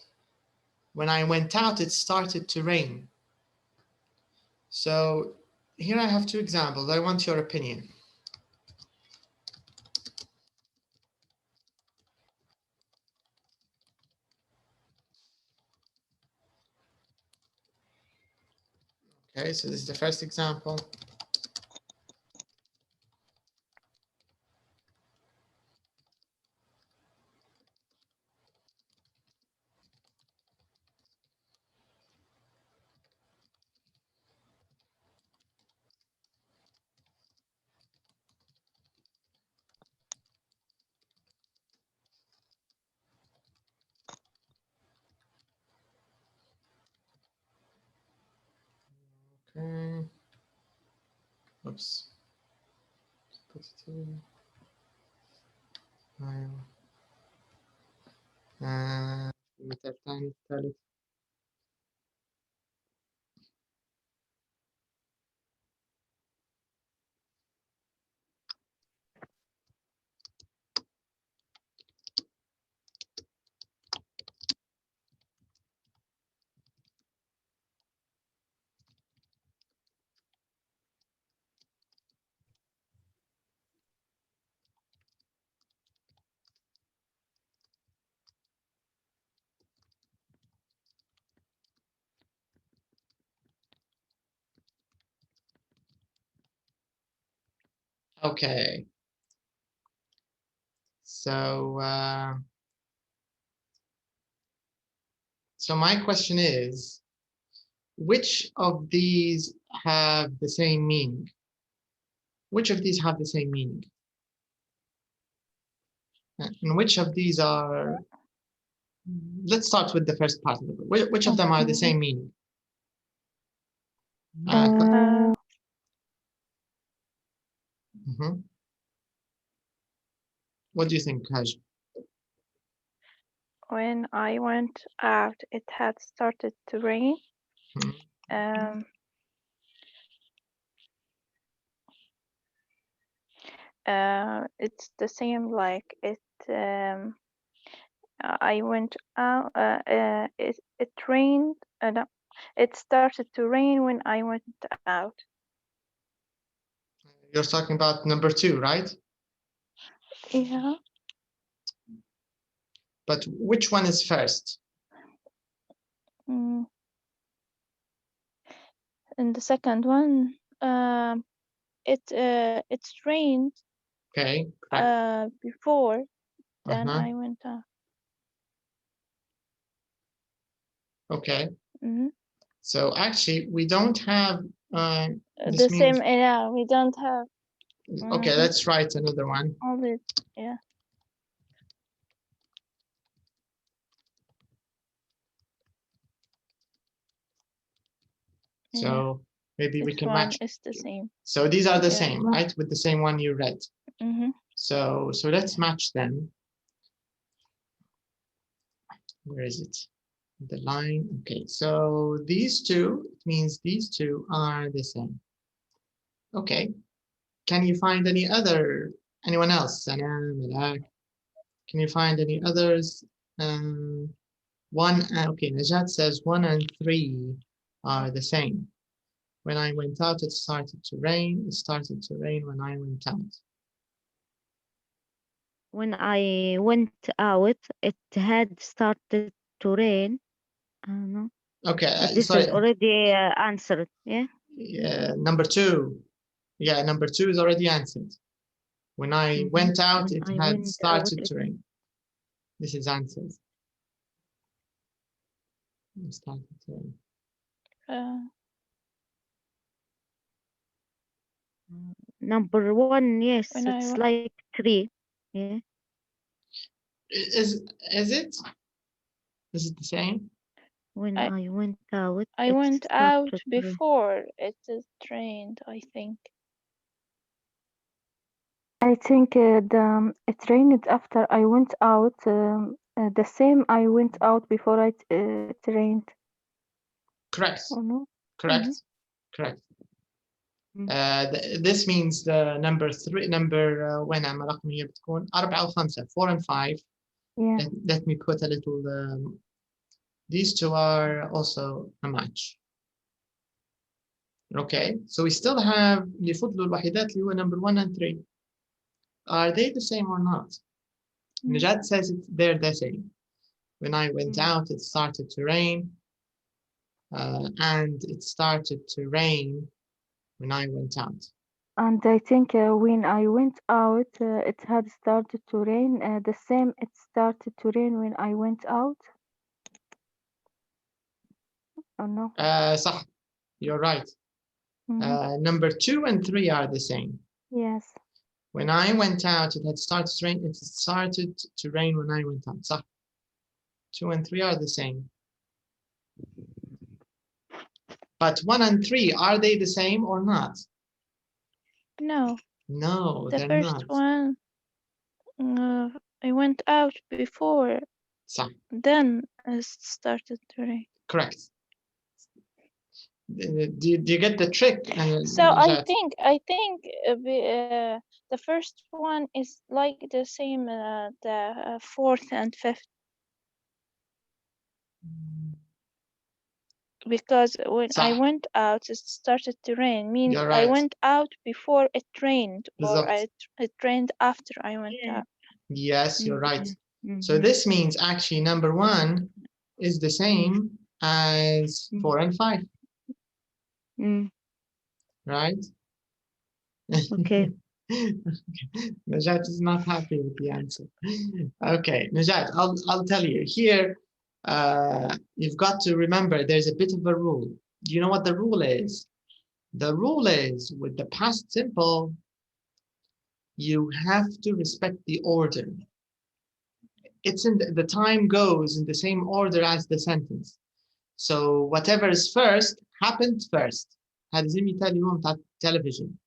it started to rain. So here I have two examples. I want your opinion. Okay, so this is the first example. Okay. Oops. Put it in. المثال الثاني الثالث. Okay. So my question is, which of these have the same meaning? Which of these have the same meaning? And which of these are, let's start with the first part of it. Which of them are the same meaning? What do you think, Haj? When I went out, it had started to rain. It's the same like it. I went out. It rained. No, it started to rain when I went out. You're talking about number 2, right? Yeah. But which one is first? And the second one, it rained. Okay. Before, then I went out. Okay. So actually, we don't have the same. Yeah, we don't have. Okay, let's write another one. Yeah. So maybe we can match. It's the same. So these are the same, right? With the same one you read. So let's match them. Where is it? The line. Okay, so these two, it means these two are the same. Okay. Can you find anyone else? Sana, Malak. Can you find any others? Okay, Najat says 1 and 3 are the same. When I went out, it started to rain. It started to rain when I went out. When I went out, it had started to rain. No. Okay, this sorry. is already answered. Yeah. Number 2. Yeah, number 2 is already answered. When I went out, it had started to rain. This is answered. It started to rain. Number 1, yes, it's like 3. Yeah. Is it? Is it the same? When I went out, I went out before it rained, I think. I think it rained after I went out. The same I went out before it rained. Correct. Oh, no? Correct. Correct. This means the number 3 number وين عم رقم هي بتكون 4 و5 4 and 5. Yeah. Let me put a little these two are also a match. Okay, so we still have اللي فضلوا الوحيدات اللي هو number 1 and 3. Are they the same or not? Najat says they're the same. When I went out, it started to rain. And it started to rain when I went out. And I think when I went out, it had started to rain. The same, it started to rain when I went out. Oh no. صح. You're right. Number 2 and 3 are the same. Yes. When I went out, it had started to rain. It started to rain when I went out. صح. 2 and 3 are the same. But 1 and 3, are they the same or not? No. No, the they're first not. one, I went out before. صح. Then it started to rain. Correct. Do you get the trick? So I think the first one is like the same the fourth and fifth, because when I صح. went out it started to rain, means You're I right. went out before it rained, or بالضبط. it rained after I went out. Yes, you're right. Mhm. So this means actually number 1 is the same as 4 and 5, Mm. right? Okay. Najat is not happy with the answer. Okay, Najat, I'll tell you here. You've got to remember there's a bit of a rule. Do you know what the rule is? The rule is with the past simple, you have to respect the order. It's in the time goes in the same order as the sentence. So whatever is first happened first. هذا زي مثال اليوم بتاع television.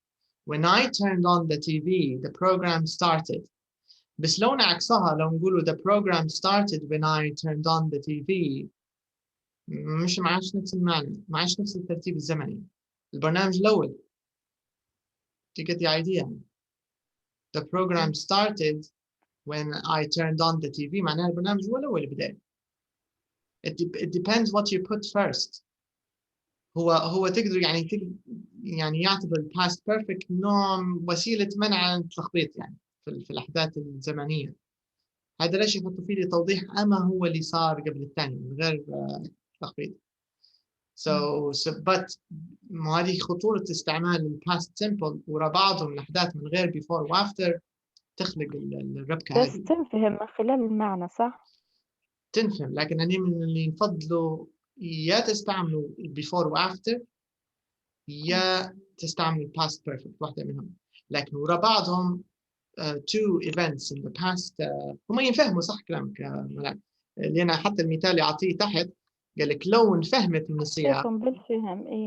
When I turned on the TV, the program started. بس لو نعكسها لو نقولوا the program started when I turned on the TV مش معاش نفس المعنى، معاش نفس الترتيب الزمني. البرنامج الأول. Do you get the idea? The program started when I turned on the TV معناها البرنامج هو الأول بداية. It depends what you put first. هو تقدر يعني يعتبر past perfect نوع وسيلة منع التلخبيط يعني في الأحداث الزمنية. هذا ليش يحطوا فيه توضيح أما هو اللي صار قبل الثاني من غير تلخبيط. But هذه خطورة استعمال ال past simple ورا بعضهم الأحداث من غير before و after تخلق الربكة بس هذه. تنفهم من خلال المعنى صح؟ تنفهم، لكن أنا من اللي نفضلوا يا تستعملوا before و after يا تستعمل past perfect واحدة منهم. لكن ورا بعضهم two events in the past هم ينفهموا صح كلامك ملاك. لأن حتى المثال اللي أعطيه تحت قال لك لو انفهمت من السياق شايفهم بالفهم إيه.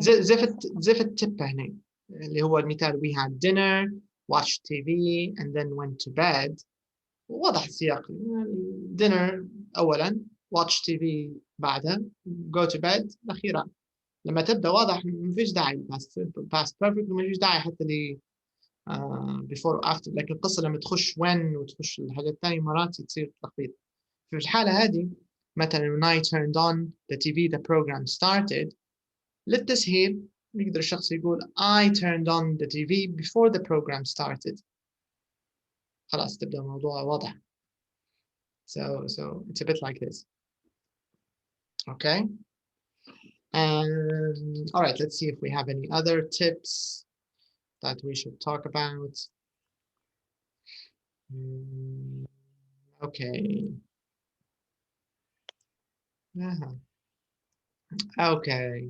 زي في التبة هنا اللي هو المثال we had dinner, watched TV and then went to bed. واضح السياق. dinner أولا watch TV بعدها go to bed أخيرا. لما تبدأ واضح ما فيش داعي past perfect وما فيش داعي حتى ل before or after. لكن القصة لما تخش when وتخش الحاجات الثانية مرات تصير تلخبيط. في الحالة هذه مثلا when I turned on the TV the program started للتسهيل يقدر الشخص يقول I turned on the TV before the program started. خلاص تبدأ الموضوع واضح. So it's a bit like this. Okay. All right, let's see if we have any other tips that we should talk about. Okay. Okay.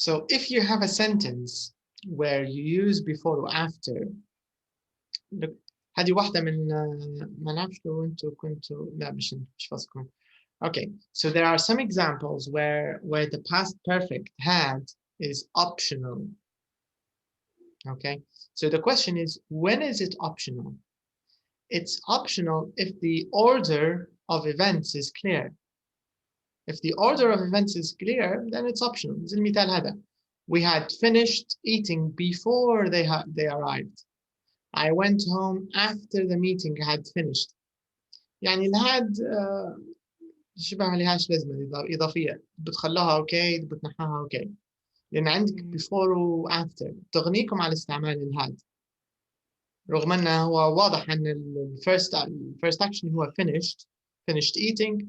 So if you have a sentence where you use before or after, look, هذه واحدة من ما نعرفش لو انتوا كنتوا لا مش فاصلكم. Okay, so there are some examples where the past perfect had is optional. Okay, so the question is, when is it optional? It's optional if the order of events is clear. If the order of events is clear, then it's optional. زي المثال هذا. We had finished eating before they arrived. I went home after the meeting had finished. يعني الهاد شبه ما لهاش لازمة إضافية. بتخلوها أوكي بتنحاها أوكي. لأن عندك before و after تغنيكم على استعمال الهاد. رغم أنه هو واضح أن first action هو finished eating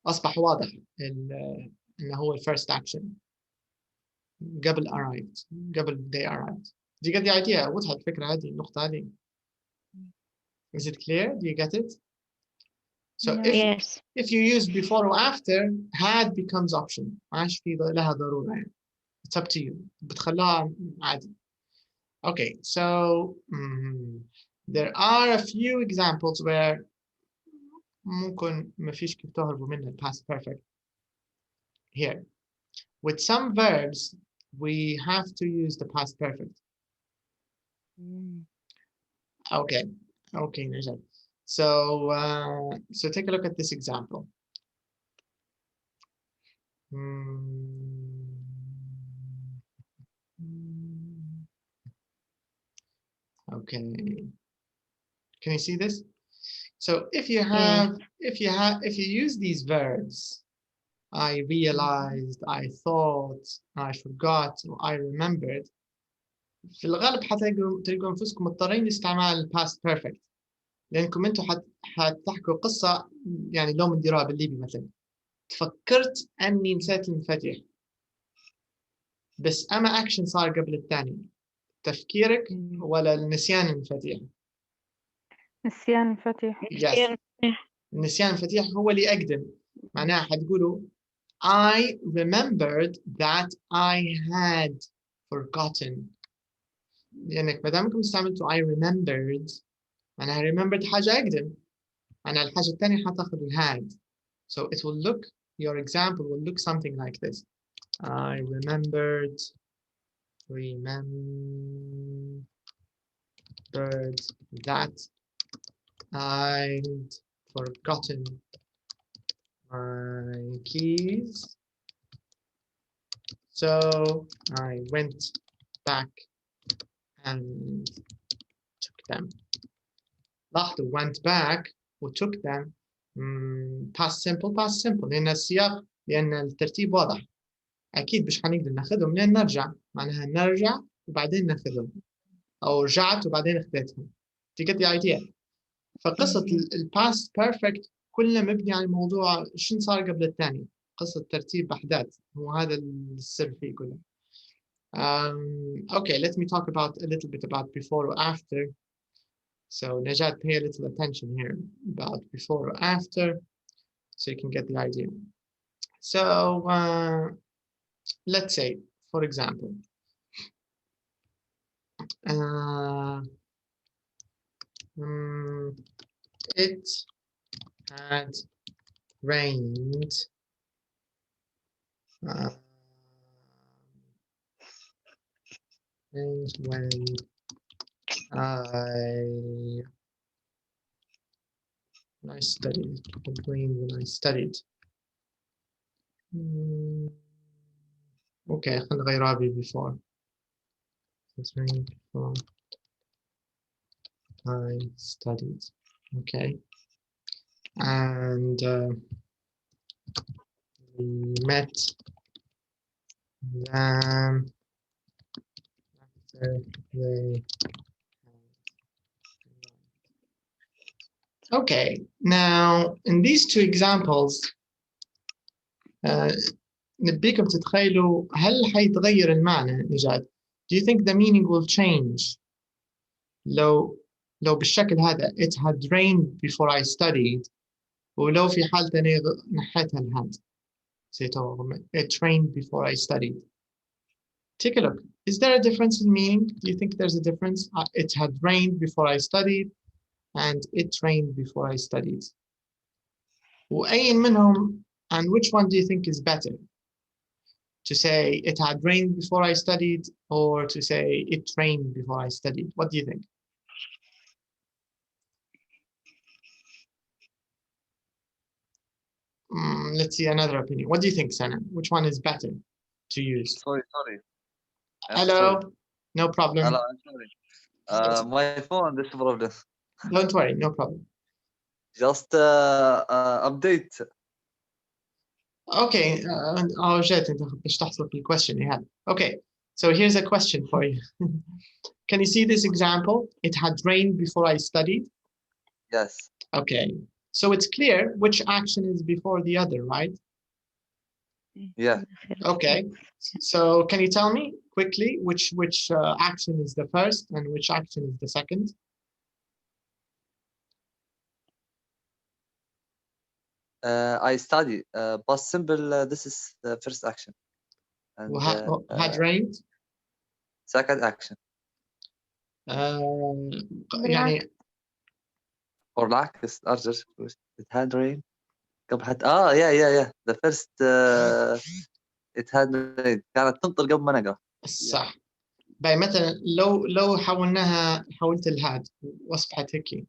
أصبح واضح أنه هو first action قبل arrived قبل they arrived. Do you get the idea؟ وضحت الفكرة هذه النقطة هذه. Is it clear? Do you get it? So Yes. if you use before or after had becomes optional. ما عادش في لها ضرورة يعني. It's up to you. بتخليها عادي. Okay, so there are a few examples where ممكن ما فيش كيف تهربوا منها past perfect. Here, with some verbs we have to use the past perfect. Okay, Najat. So take a look at this example. Okay. Can you see this? So if you use these verbs, I realized, I thought, I forgot, I remembered, في الغالب تلقوا انفسكم مضطرين لاستعمال past perfect، لانكم انتم حتحكوا قصه يعني لو مديروها بالليبي مثلا. تفكرت اني نسيت المفاتيح، بس اما اكشن صار قبل الثاني، تفكيرك ولا النسيان المفاتيح؟ نسيان المفاتيح. نسيان المفاتيح هو اللي اقدم. معناها حتقولوا I remembered that I had forgotten، لانك ما دامكم استعملتوا I remembered معناها remembered حاجه اقدم، معناها الحاجه الثانيه حتاخذ had. So it will look, your example will look something like this. I remembered that I'd forgotten my keys, so I went back and took them. لاحظوا went back و took them past simple لأن السياق، لأن الترتيب واضح. أكيد مش حنقدر ناخذهم لين نرجع، معناها نرجع وبعدين ناخذهم، أو رجعت وبعدين أخذتهم. You get the idea. فقصة ال past perfect كلها مبني على الموضوع شنو صار قبل الثاني، قصة ترتيب أحداث، هو هذا السر فيه كله. Okay, let me talk about a little bit about before or after. So Najat, pay a little attention here about before or after, so you can get the idea. So let's say, for example, it had rained when I studied. It rained when I studied. Okay, خلينا نغيرها before. It rained before I studied. Okay. And we met them after they. Okay, now in these two examples نبيكم تتخيلوا هل حيتغير المعنى نجاد؟ Do you think the meaning will change لو بالشكل هذا it had rained before I studied، ولو في حال ثانية نحيتها الهاد سيتوهم it rained before I studied. Take a look. Is there a difference in meaning? Do you think there's a difference? It had rained before I studied and it rained before I studied. وأي منهم, and which one do you think is better? To say it had rained before I studied, or to say it rained before I studied? What do you think? Let's see another opinion. What do you think, Sana? Which one is better to use? Sorry. Hello. Sorry. No problem. Hello, I'm sorry. My phone, this problem. Don't worry, no problem. Just update. Okay. جات انت باش تحصل في question you had. Okay. So here's a question for you. Can you see this example? It had rained before I studied. Yes. Okay. So it's clear which action is before the other, right? Yeah. Okay. So can you tell me quickly which action is the first and which action is the second? I study. Past simple. This is the first action. And had rained. Second action. يعني or العكس أرجع. It had rain. قبل حتى yeah. The first it had rain. كانت تمطر قبل ما نقرأ. صح. باي مثلا لو حولت الهاد واصبحت هيك.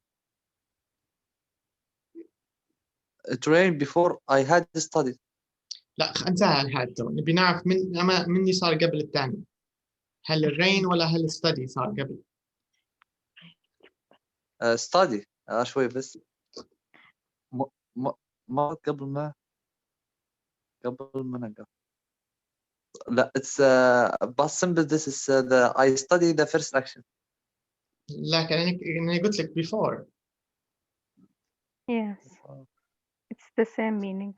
train before I had studied. لا انتهى الحاد تو، نبي نعرف مني صار قبل الثاني. هل الرين ولا هل الستدي صار قبل؟ study شوي بس. ما قبل ما نقف. لا it's past simple. This is the I study the first action. لكن أنا قلت لك before. Yes, it's the same meaning.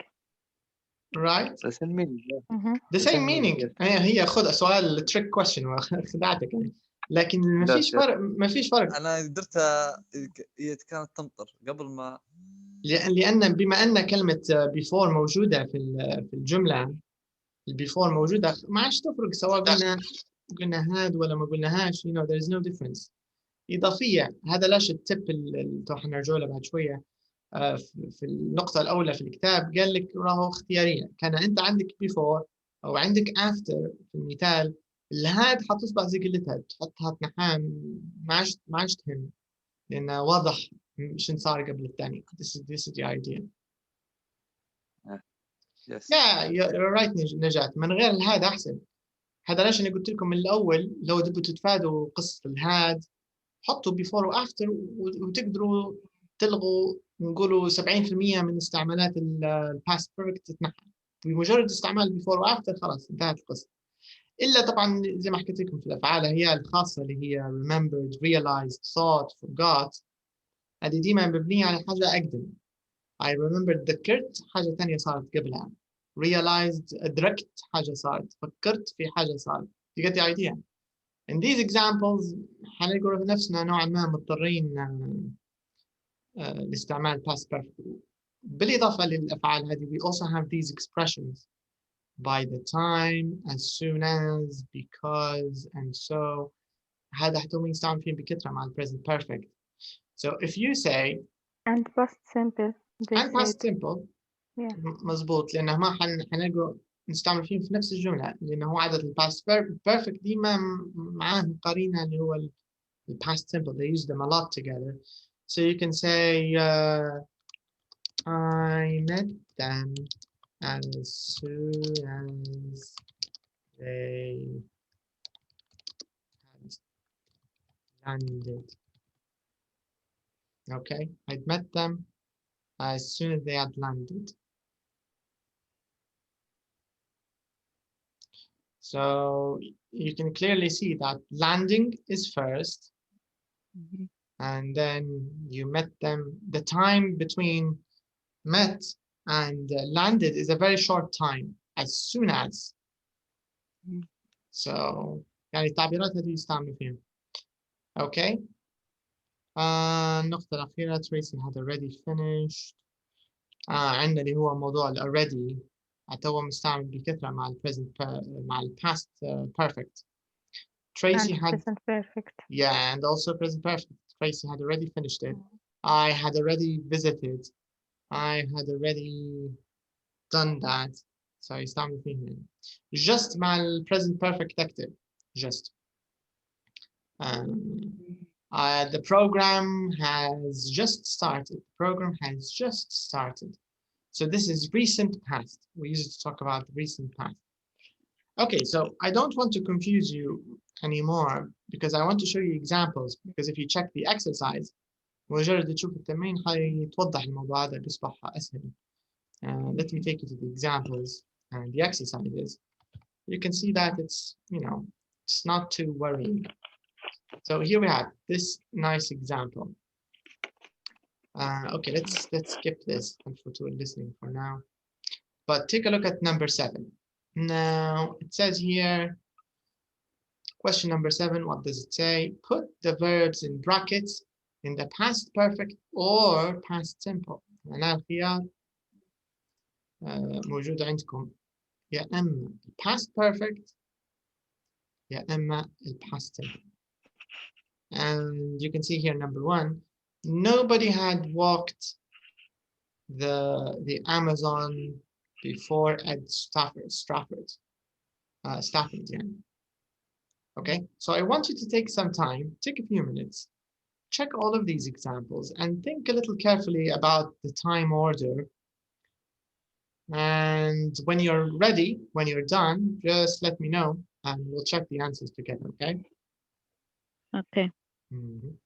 Right? The same meaning. Mhm. The same same meaning. meaning, هي خذ سؤال trick question خدعتك يعني. لكن ما فيش فرق. أنا قدرتها هي كانت تمطر قبل ما. لأن بما أن كلمة before موجودة في الجملة، before موجودة، ما عادش تفرق سواء قلنا هاد ولا ما قلناهاش. You know, there is no difference. إضافية. هذا لاش التب اللي راح نرجع له بعد شوية. في النقطة الأولى في الكتاب قال لك راهو اختيارية. كان أنت عندك before أو عندك after في المثال، الهاد حتصبح زي قلتها، تحطها تنحاها ما عادش تهم، لأنه واضح شن صار قبل الثاني. This is the idea. Yes. Yeah, you're right نجاة. من غير الهاد أحسن. هذا ليش أنا قلت لكم من الأول لو تبوا تتفادوا قصة الهاد حطوا before و after وتقدروا تلغوا نقولوا 70% من استعمالات past perfect تتنحى. بمجرد استعمال before و after خلاص انتهت القصة. إلا طبعا زي ما حكيت لكم في الأفعال هي الخاصة اللي هي remembered, realized, thought, forgot. هذه ديما مبنية على حاجة أقدم. I remembered ذكرت حاجة ثانية صارت قبلها. Realized أدركت حاجة صارت. فكرت في حاجة صارت. You get the idea? In these examples حنلقوا نفسنا نوعا ما مضطرين لاستعمال past perfect. بالإضافة للأفعال هذه we also have these expressions by the time, as soon as, because, and so. هذا حتى يستعمل فيهم بكثرة مع present perfect. So if you say And past simple. and past simple. Yeah. مزبوط، لأنه ما حنلقوا نستعمل فيهم في نفس الجملة، لأنه هو عادة past perfect ديما معاه قرينة اللي هو past simple. They use them a lot together. So you can say I met them as soon as they had landed. Okay, I met them as soon as they had landed. So you can clearly see that landing is first, and then you met them. The time between met and landed is a very short time, as soon as. So يعني التعبيرات هذه يستعملوا فيها. Okay. النقطة الأخيرة Tracy had already finished. عندنا اللي هو موضوع ال already. هو مستعمل بكثرة مع ال present مع ال past perfect. Tracy and had present perfect. Yeah, and also present perfect. Tracy had already finished it. I had already visited. I had already done that. So يستعمل فيه هنا. Just مع ال present perfect active. Just. The program has just started. The program has just started. So this is recent past. We use it to talk about the recent past. Okay, so I don't want to confuse you anymore because I want to show you examples, because if you check the exercise مجرد تشوف التمرين حيتوضح الموضوع هذا بيصبح أسهل. Let me take you to the examples and the exercises. You can see that it's, it's not too worrying. So here we have this nice example. Okay, let's skip this for listening for now. But take a look at number 7. Now it says here, question number 7, what does it say? Put the verbs in brackets in the past perfect or past simple. أنا الخيار موجود عندكم يا إما past perfect يا إما past simple. And you can see here number 1, nobody had walked the Amazon before at Stafford. Yeah. Okay, so I want you to take some time, take a few minutes, check all of these examples and think a little carefully about the time order And when you're ready, when you're done, just let me know and we'll check the answers together, okay? Okay. Mhm.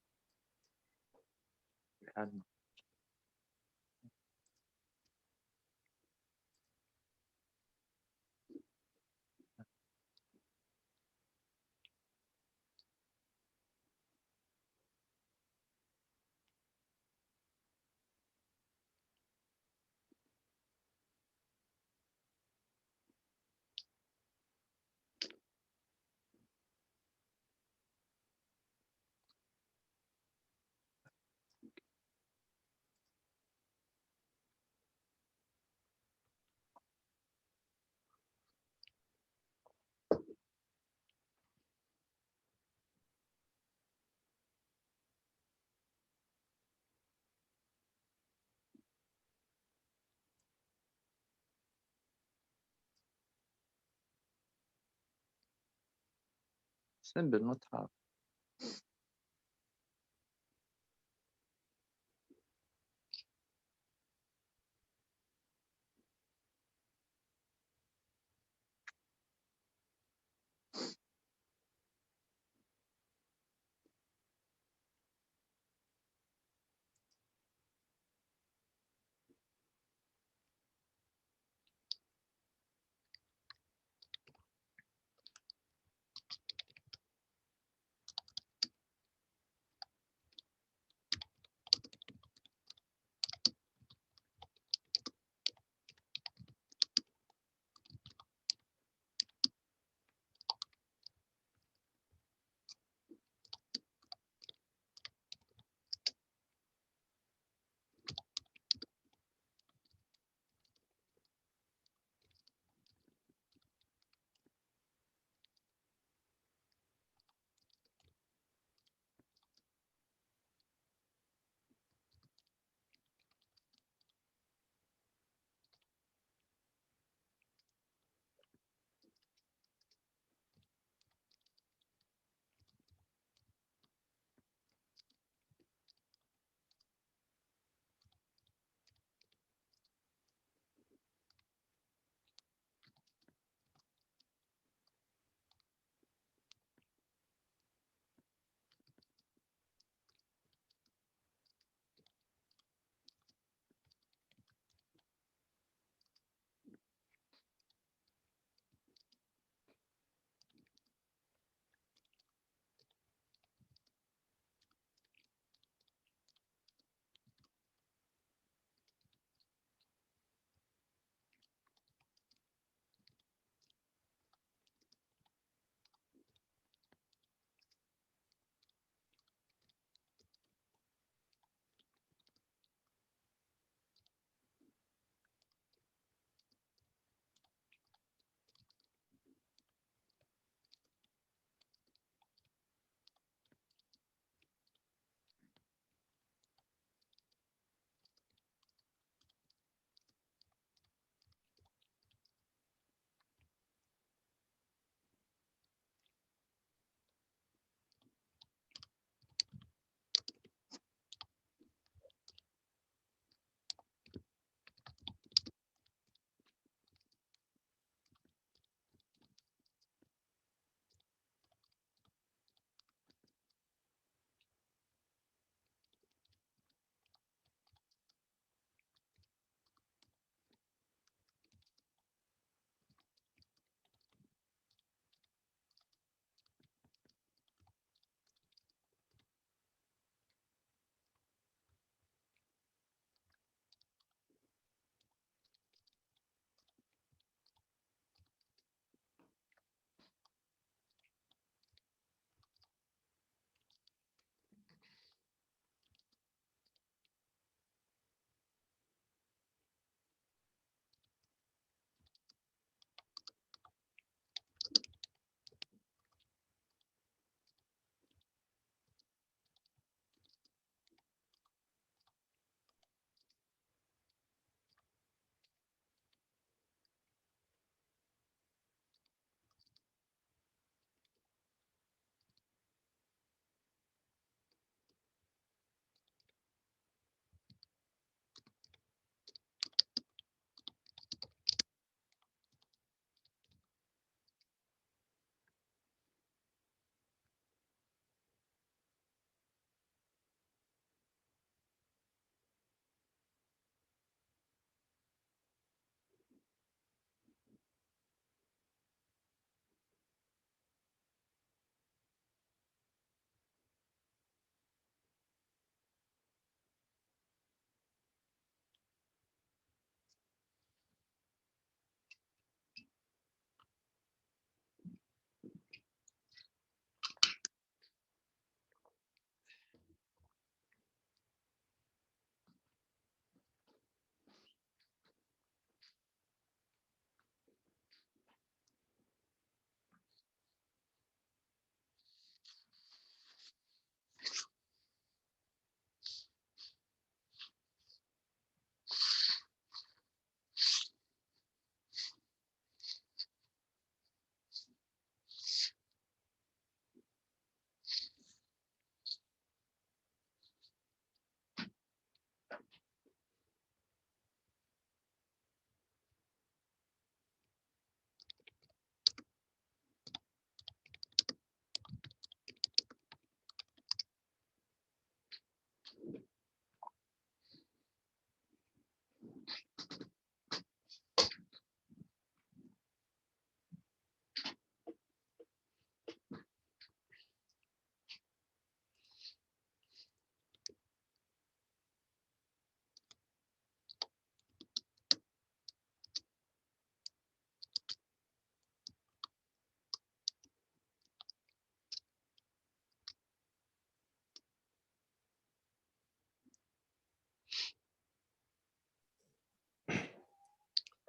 Simple, not hard.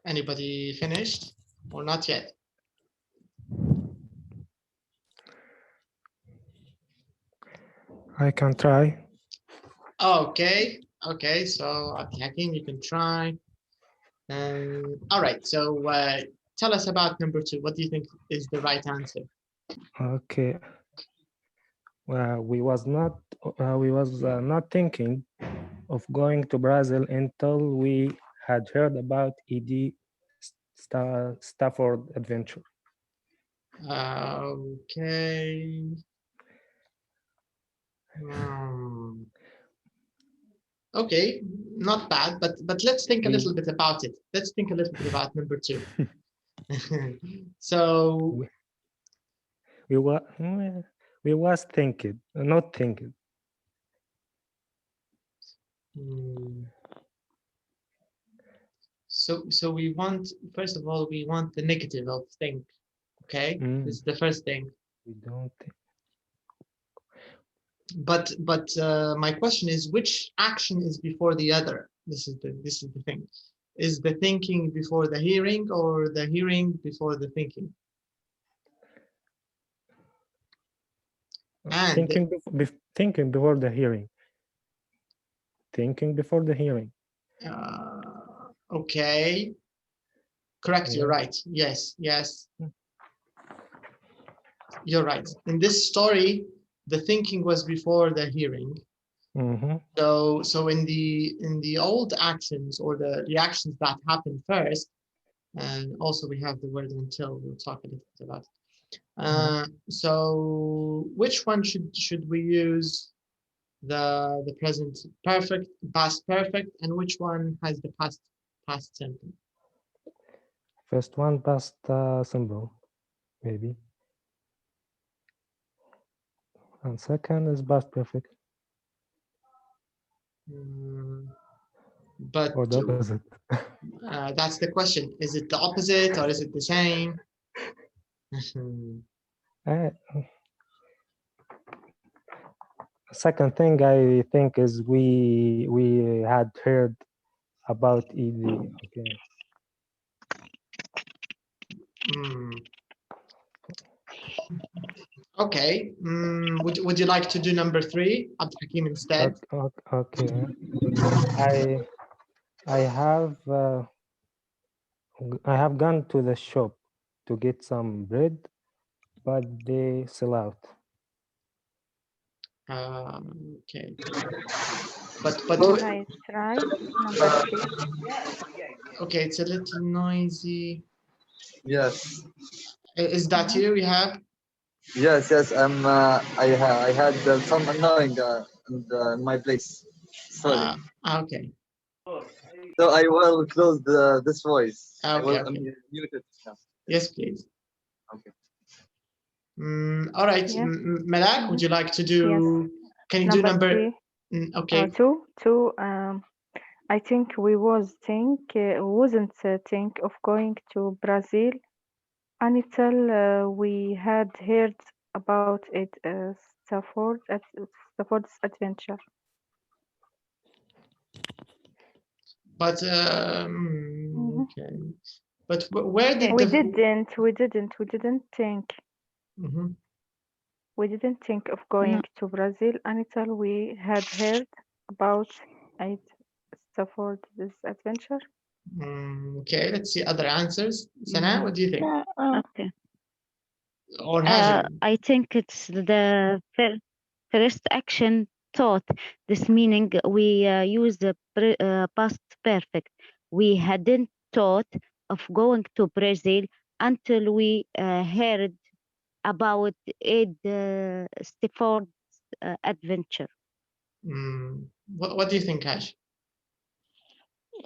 Anybody finished or not yet? I can try. Okay, so Hakim, you can try. All right, so tell us about number 2. What do you think is the right answer? Okay. We was not thinking of going to Brazil until we had heard about ED Stafford Adventure. Okay. Okay, not bad, but let's think a little bit about it. Let's think a little bit about number 2. So we was thinking, not thinking. So we want, first of all, we want the negative of think. Okay, this is the first thing. We don't think. But my question is, which action is before the other? This is the thing. Is the thinking before the hearing, or the hearing before the thinking? And thinking before the hearing. Thinking before the hearing. Okay. Correct. Yeah. You're right. Yes. You're right. In this story, the thinking was before the hearing. Mm-hmm. So in the old actions, or the reactions that happen first, and also we have the word until. We'll talk a little bit about it. So which one should we use? The present perfect, past perfect, and which one has the past simple? First one, past simple, maybe. And second is past perfect. But or the opposite. That's the question. Is it the opposite, or is it the same? Second thing I think is we had heard about ED. Okay. Okay. Would you like to do number 3, Abdul Hakim, instead? Okay. I have gone to the shop to get some bread, but they sell out. Okay. But right. Number 3. Okay, it's a little noisy. Yes. Is that you? You have? Yes. I had some annoying in my place. Sorry. Okay. So I will close this voice. Okay, I will mute it now. Yes, please. Okay. All right. Yeah. Malak, would you like to do? Yes. Can you do number? 3. Okay. 2. I think we wasn't think of going to Brazil until we had heard about it. Stafford's Adventure. But okay. But where did we didn't think. We didn't think of going to Brazil until we had heard about it. Stafford's Adventure. Okay, let's see other answers. Sana, what do you think? Okay. Or I think it's the first action thought. This meaning we use the past perfect. We hadn't thought of going to Brazil until we heard about Stafford's Adventure. What do you think, Ash?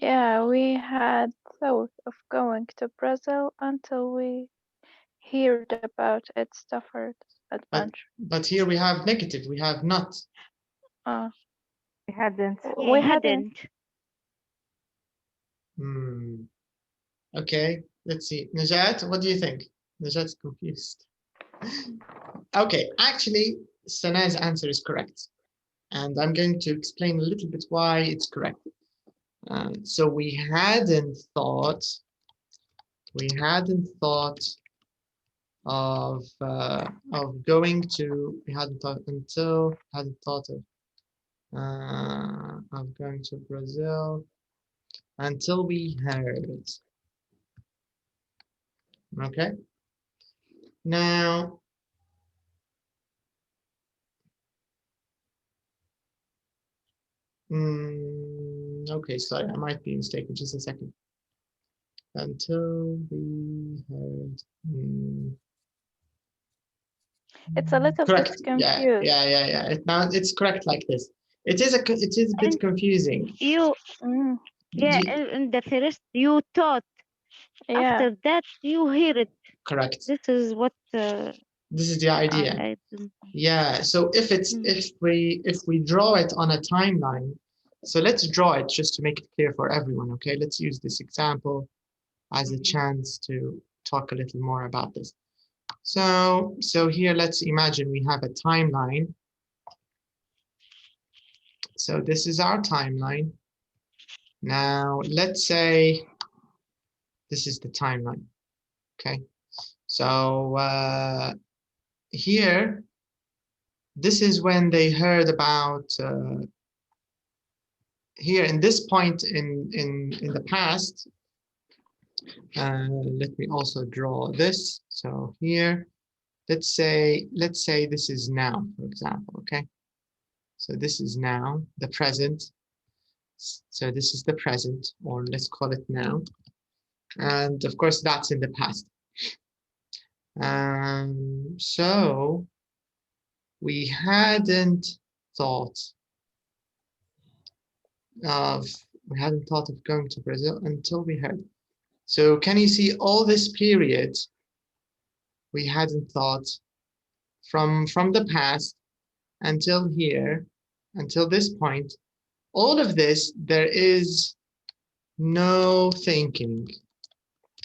Yeah, we had thought of going to Brazil until we heard about its Stafford's Adventure. But here we have negative. We have not. We hadn't. We hadn't. Okay, let's see. Najat, what do you think? Najat's confused. Okay, actually, Sana's answer is correct. And I'm going to explain a little bit why it's correct. So we hadn't thought we hadn't thought of going to, we hadn't thought of going to Brazil until we heard. Okay. Now, okay, sorry, I might be mistaken. Just a second. Until we heard. It's a little Correct. bit confused. Yeah. It's correct like this. It is a bit confusing. You, yeah, in the first you thought. Yeah. After that, you hear it. Correct. This is what. This is the idea. Yeah. So if we draw it on a timeline, so let's draw it just to make it clear for everyone. Okay. Let's use this example as a chance to talk a little more about this. So here, let's imagine we have a timeline. So this is our timeline. Now, let's say this is the timeline. Okay. So here, this is when they heard about here in this point in the past. Let me also draw this. So here, let's say this is now, for example. Okay. So this is now the present. So this is the present, or let's call it now. And of course, that's in the past. So we hadn't thought of going to Brazil until we heard. So can you see all this period? We hadn't thought from the past until here, until this point. All of this, there is no thinking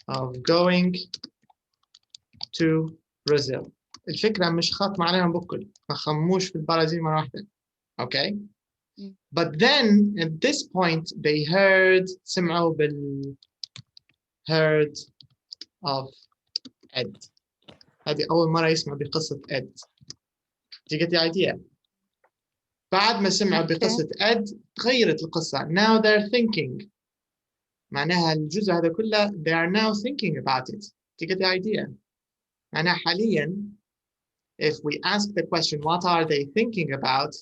of going to Brazil. الفكرة مش خط عليهم بكل ما خموش في البرازيل مرة واحدة. Okay? But then at this point they heard سمعوا heard of Ed. هذه أول مرة يسمع بقصة Ed. Do you get the idea? بعد ما سمعوا بقصة Ed تغيرت القصة. Now they're thinking. معناها الجزء هذا كله they are now thinking about it. Do you get the idea? معناها حاليا if we ask the question what are they thinking about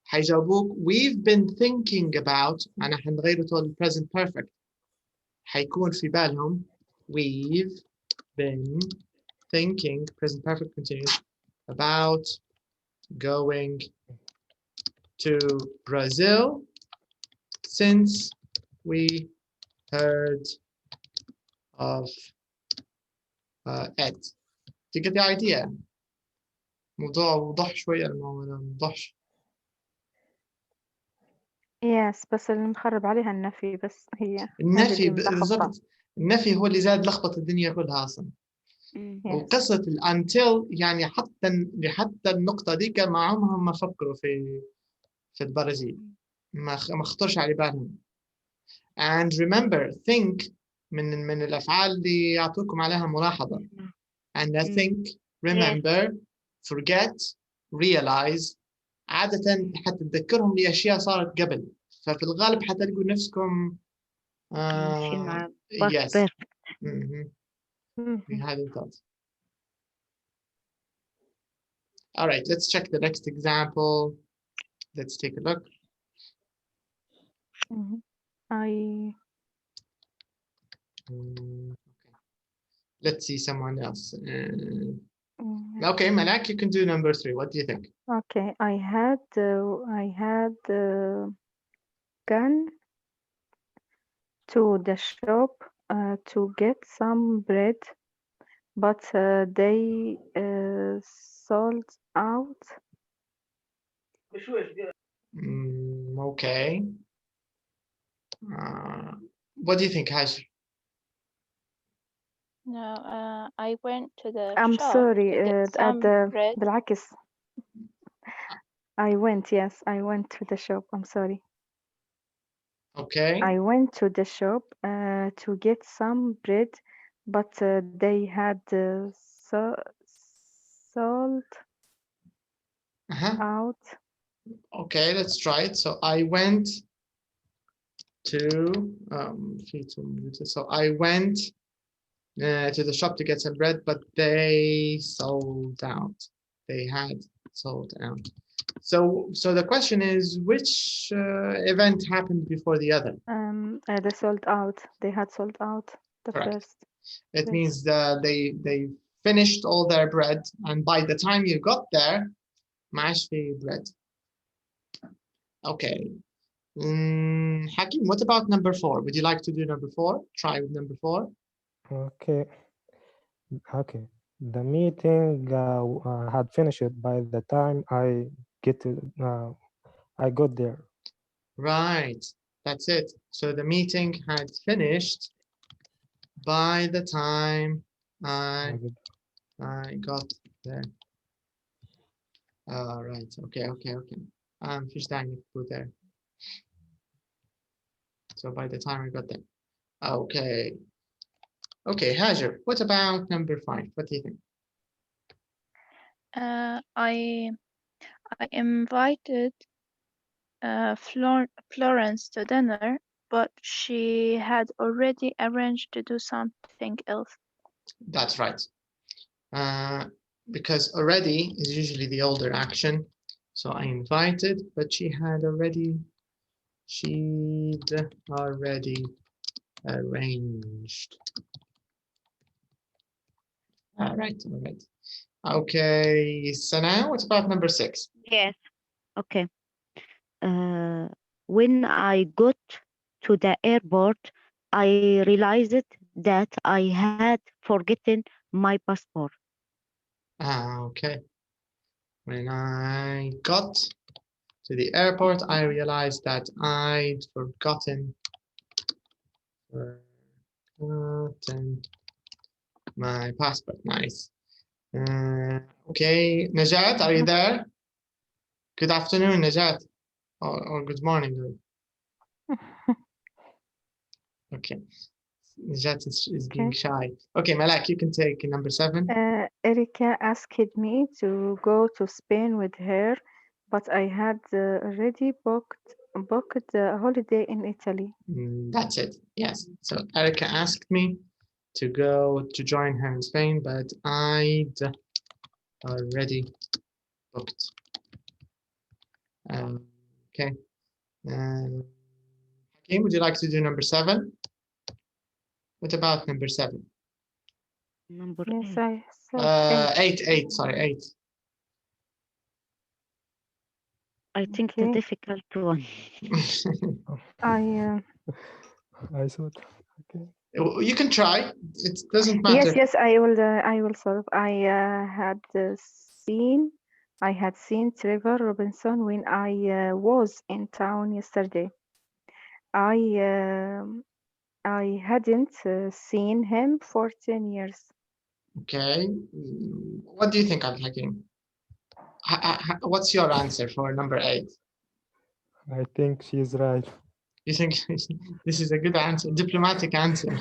حيجاوبوك we've been thinking about معناها حنغيره to present perfect حيكون في بالهم we've been thinking present perfect continuous about going to Brazil since we heard of Ed. Do you get the idea? موضوع وضح شوية الموضوع ما وضحش. Yes بس اللي مخرب عليها النفي بس هي النفي بالضبط. النفي هو اللي زاد لخبط الدنيا كلها أصلا. وقصة until يعني حتى النقطة ديك ما عمرهم ما فكروا في البرازيل. ما خطرش على بالهم. And remember, think من الأفعال اللي يعطوكم عليها ملاحظة. And I think, remember, forget, realize. عادة حتى تذكرهم لأشياء صارت قبل. ففي الغالب حتلقوا نفسكم yes. We hadn't thought. All right, let's check the next example. Let's take a look. Okay. Let's see someone else. Okay, Malak, you can do number 3. What do you think? Okay, I had gone to the shop to get some bread, but they sold out. Okay. What do you think, Hash? No, I went to the I'm shop sorry, to get some bread. بالعكس. I went to the shop. I'm sorry. Okay. I went to the shop to get some bread, but they had sold out. Okay, let's try it. So I went to so I went to the shop to get some bread, but they sold out. They had sold out. So the question is, which event happened before the other? They sold out. They had sold out the Correct. first. It Yes. means that they finished all their bread, and by the time you got there, mash the bread. Okay. Hakim, what about number 4? Would you like to do number 4? Try with number 4. Okay. Okay. The meeting had finished by the time I got there. Right. That's it. So the meeting had finished by the time I got there. All right. Okay. Fish dang put there. So by the time I got there. Okay. Okay, Hajar, what about number 5? What do you think? I invited Florence to dinner, but she had already arranged to do something else. That's right. Because already is usually the older action. So I invited, but she'd already arranged. All right. Okay, so now what about number 6? Yes. Okay. When I got to the airport, I realized that I had forgotten my passport. Okay. When I got to the airport, I realized that I'd forgotten my passport. Nice. Okay, Najat, are you there? Good afternoon, Najat, or good morning. Okay, Najat is being shy. Okay, Malak, you can take number 7. Erica asked me to go to Spain with her, but I had already booked a holiday in Italy. That's it. Yes. So Erica asked me to go to join her in Spain, but I'd already booked. Okay. Hakeem, would you like to do number 7? What about number 7? Number Yes, 8. I said 8. Sorry, 8. I think the difficult one. I thought. Okay. You can try. It doesn't matter. Yes, I will solve. I had seen Trevor Robinson when I was in town yesterday. I hadn't seen him for 10 years. Okay. What do you think, Hakeem? What's your answer for number 8? I think she's right. You think this is a good answer, diplomatic answer?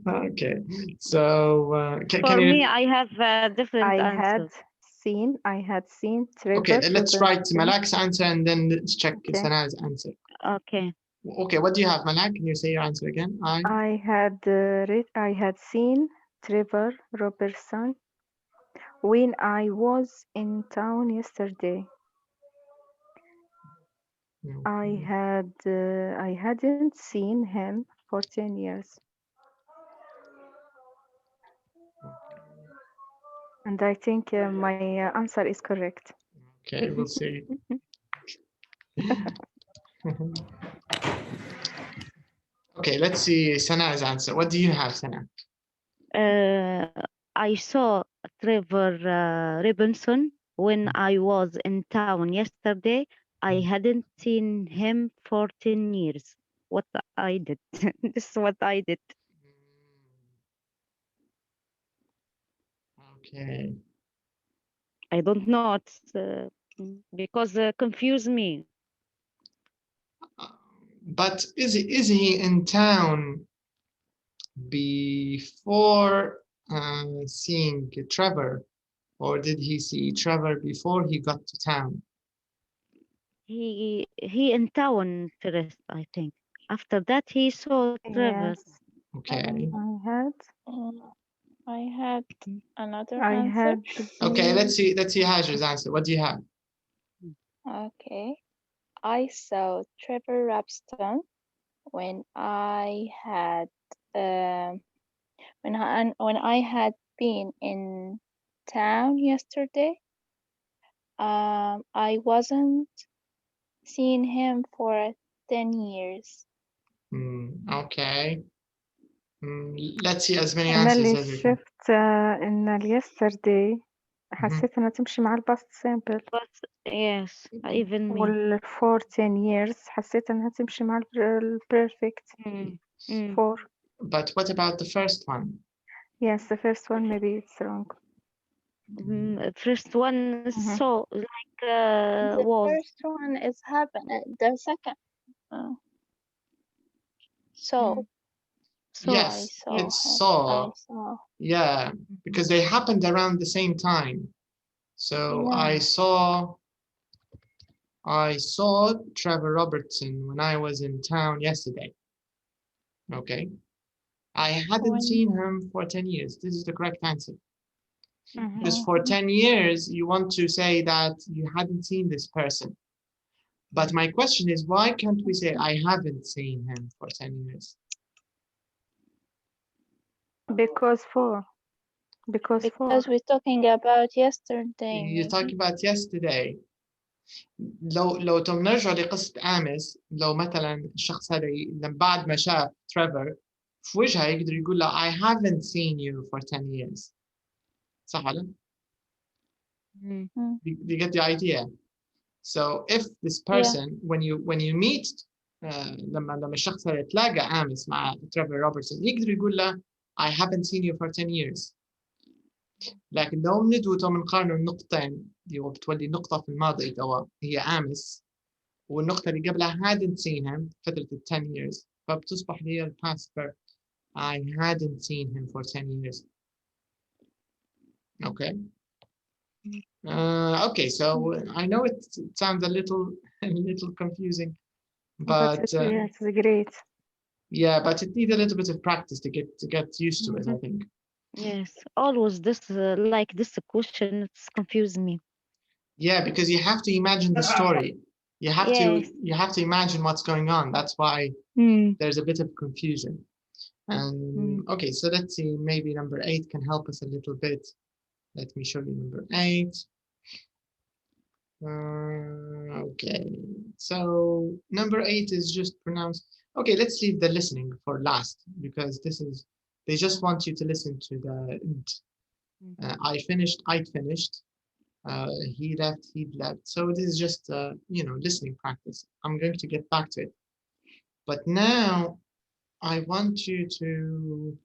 Okay. So For me, I have a different answer. I had seen Trevor. Okay, let's write Robinson. Malak's answer and then let's check Sana's answer. Okay. Okay, what do you have, Malak? Can you say your answer again? I had seen Trevor Robertson when I was in town yesterday. Okay. I hadn't seen him for 10 years. And I think my answer is correct. Okay, we'll see. Okay, let's see Sana's answer. What do you have, Sana? I saw Trevor Robinson when I was in town yesterday. I hadn't seen him for 10 years. What I did. This is what I did. Okay. I don't know. It's because confuse me. But is he in town before seeing Trevor, or did he see Trevor before he got to town? He in town first, I think. After that, he saw Trevor. Yes, Okay. I had another I answer. had Okay, been, let's see Hajar's answer. What do you have? Okay. I saw Trevor Rapston when I had when I had been in town yesterday. I wasn't seeing him for 10 years. Okay. Let's see as many أنا answers اللي as we can. شفت إن yesterday حسيت إنها تمشي مع past simple But yes, even me. وال for 10 years حسيت إنها تمشي مع perfect for. But what about the first one? Yes, the first one maybe it's wrong. First one so like The was. first one is happening. The second. So. So Yes, I saw it's him. saw. I saw. Yeah, because they happened around the same time. So Yeah. I saw Trevor Robertson when I was in town yesterday. Okay. I hadn't seen him for 10 years. This is the correct answer. Because for 10 years, you want to say that you hadn't seen this person. But my question is, why can't we say I haven't seen him for 10 years? Because we're talking about yesterday. You're talking about yesterday. لو نرجع لقصة آمس، لو مثلا الشخص هذا لما بعد ما شاف تريفر في وجهه يقدر يقول له I haven't seen you for 10 years. صح ولا؟ You get the idea. So if this person when you meet لما الشخص هذا يتلاقى آمس مع تريفر روبرتسون يقدر يقول له I haven't seen you for 10 years. لكن لو ندوته بنقارنه النقطتين اللي هو بتولي نقطة في الماضي توا هي آمس والنقطة اللي قبلها hadn't seen him فترة 10 years فبتصبح هي ال past perfect. I hadn't seen him for 10 years. Okay. Okay, so I know it sounds a little confusing, but it's great. yeah, but it needs a little bit of practice to get used to it, I think. Yes, always this like this question, it's confusing me. Yeah, because you have to imagine the story. You have to imagine what's going on. That's why there's a bit of confusion. Okay, so let's see, maybe number 8 can help us a little bit. Let me show you number 8. Okay, so number 8 is just pronounced. Okay, let's leave the listening for last because they just want you to listen to the I finished, I'd finished. He left, he'd left. So this is just, listening practice. I'm going to get back to it. But now I want you to,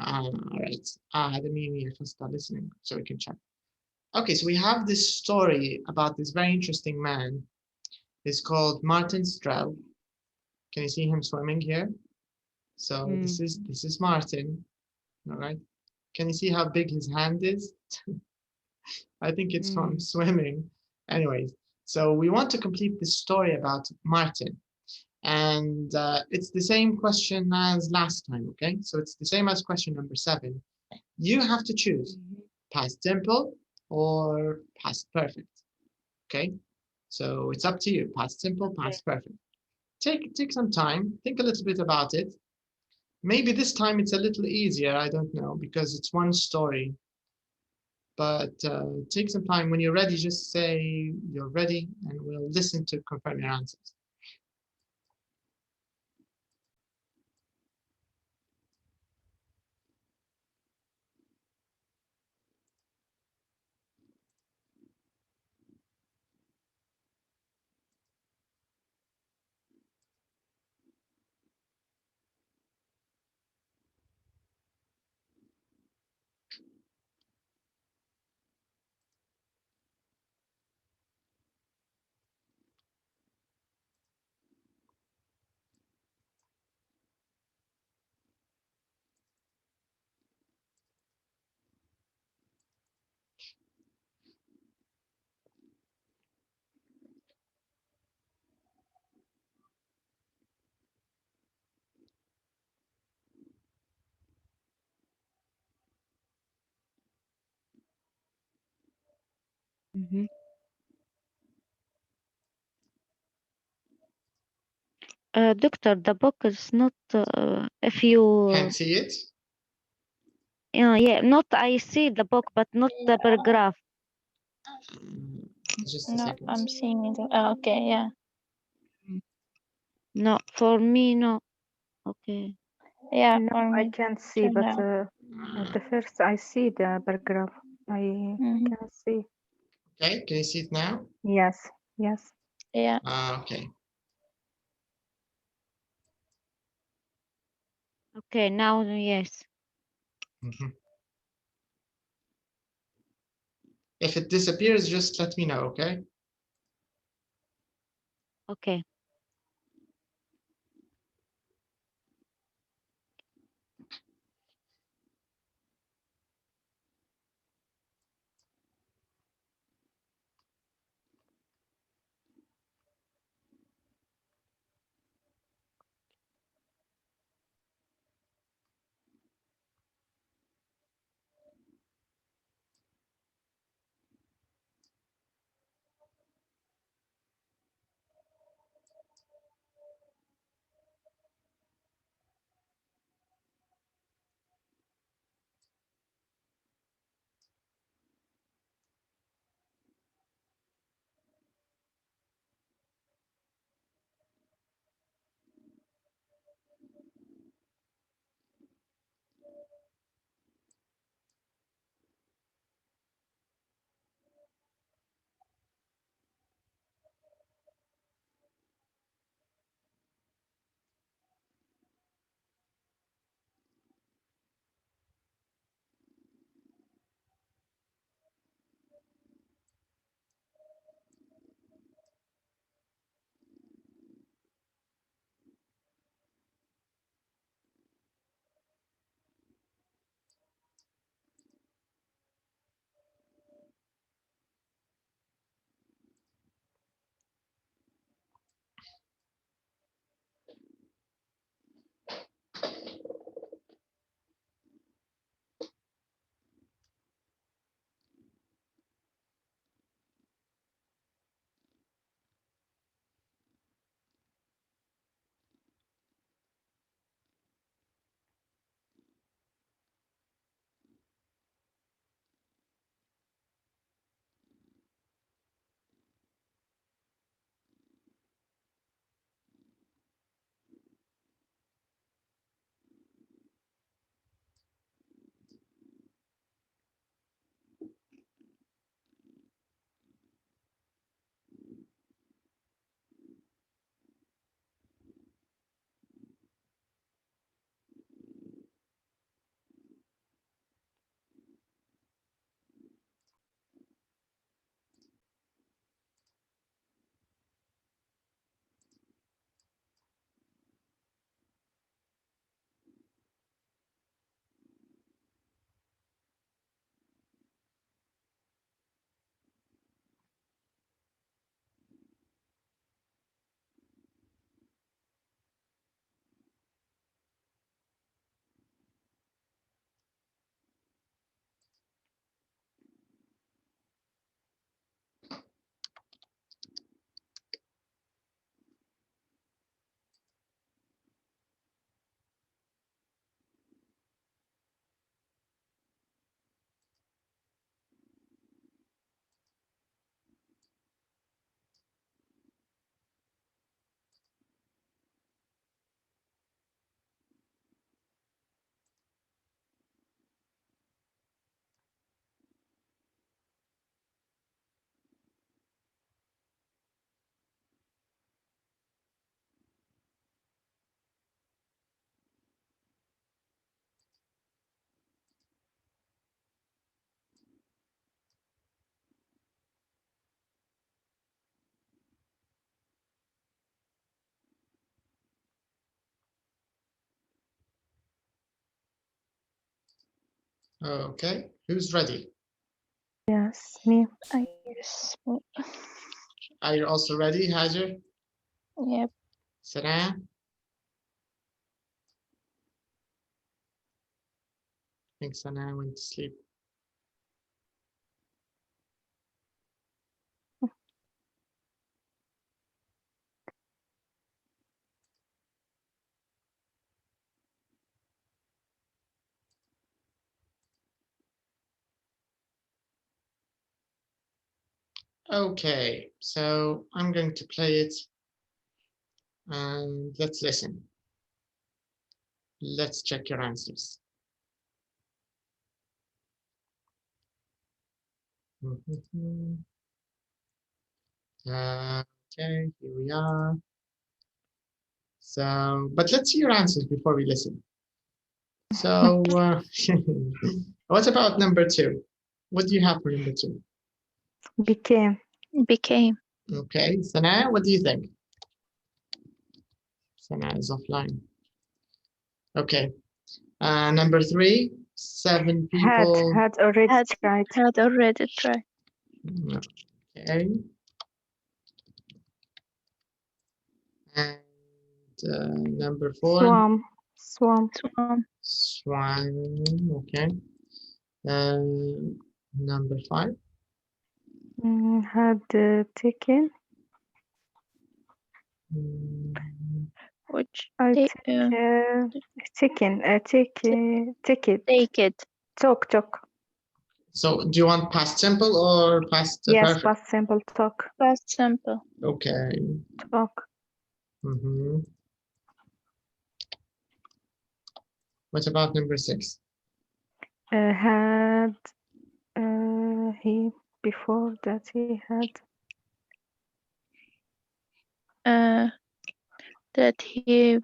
all right. Let me just start listening so we can check. Okay, so we have this story about this very interesting man. It's called Martin Strel. Can you see him swimming here? So this is Martin, all right? Can you see how big his hand is? I think it's from swimming. Anyways, so we want to complete this story about Martin. And it's the same question as last time, okay? So it's the same as question number 7. You have to choose past simple or past perfect, okay? So it's up to you, past simple, past perfect. Take some time, think a little bit about it. Maybe this time it's a little easier, I don't know, because it's one story. But take some time. When you're ready, just say you're ready and we'll listen to confirm your answers. Doctor, the book is not if you Can't see it? yeah, not I see the book but not the paragraph. Just a No, second. I'm seeing it. Oh, okay, yeah. No, for me no. Okay. Yeah, No, for I me. can't see, Turn but down. at the first I see the paragraph. I Mhm. can see. Okay, can you see it now? Yes, yes. Yeah. Okay. Okay, now yes. Mhm. If it disappears, just let me know, okay? Okay. Okay, who's ready? Yes, me. Yes. Are you also ready, Hajar? Yep. Sarah? I think Sana went to sleep. Okay, so I'm going to play it and let's listen. Let's check your answers. Okay, here we are. So, but let's see your answers before we listen. So, what about number 2? What do you have for number 2? Became. Okay, Sana, what do you think? Sana is offline. Okay, number 3, 7 people. Had already tried. Had already tried. Okay. And number 4. Swam. Okay. Number 5. Had taken. Which I take taken. Take it. Talk. So do you want past simple or past Yes, perfect? past simple. Talk. Past simple. Okay. Talk. What about number 6? Had he before that he had that he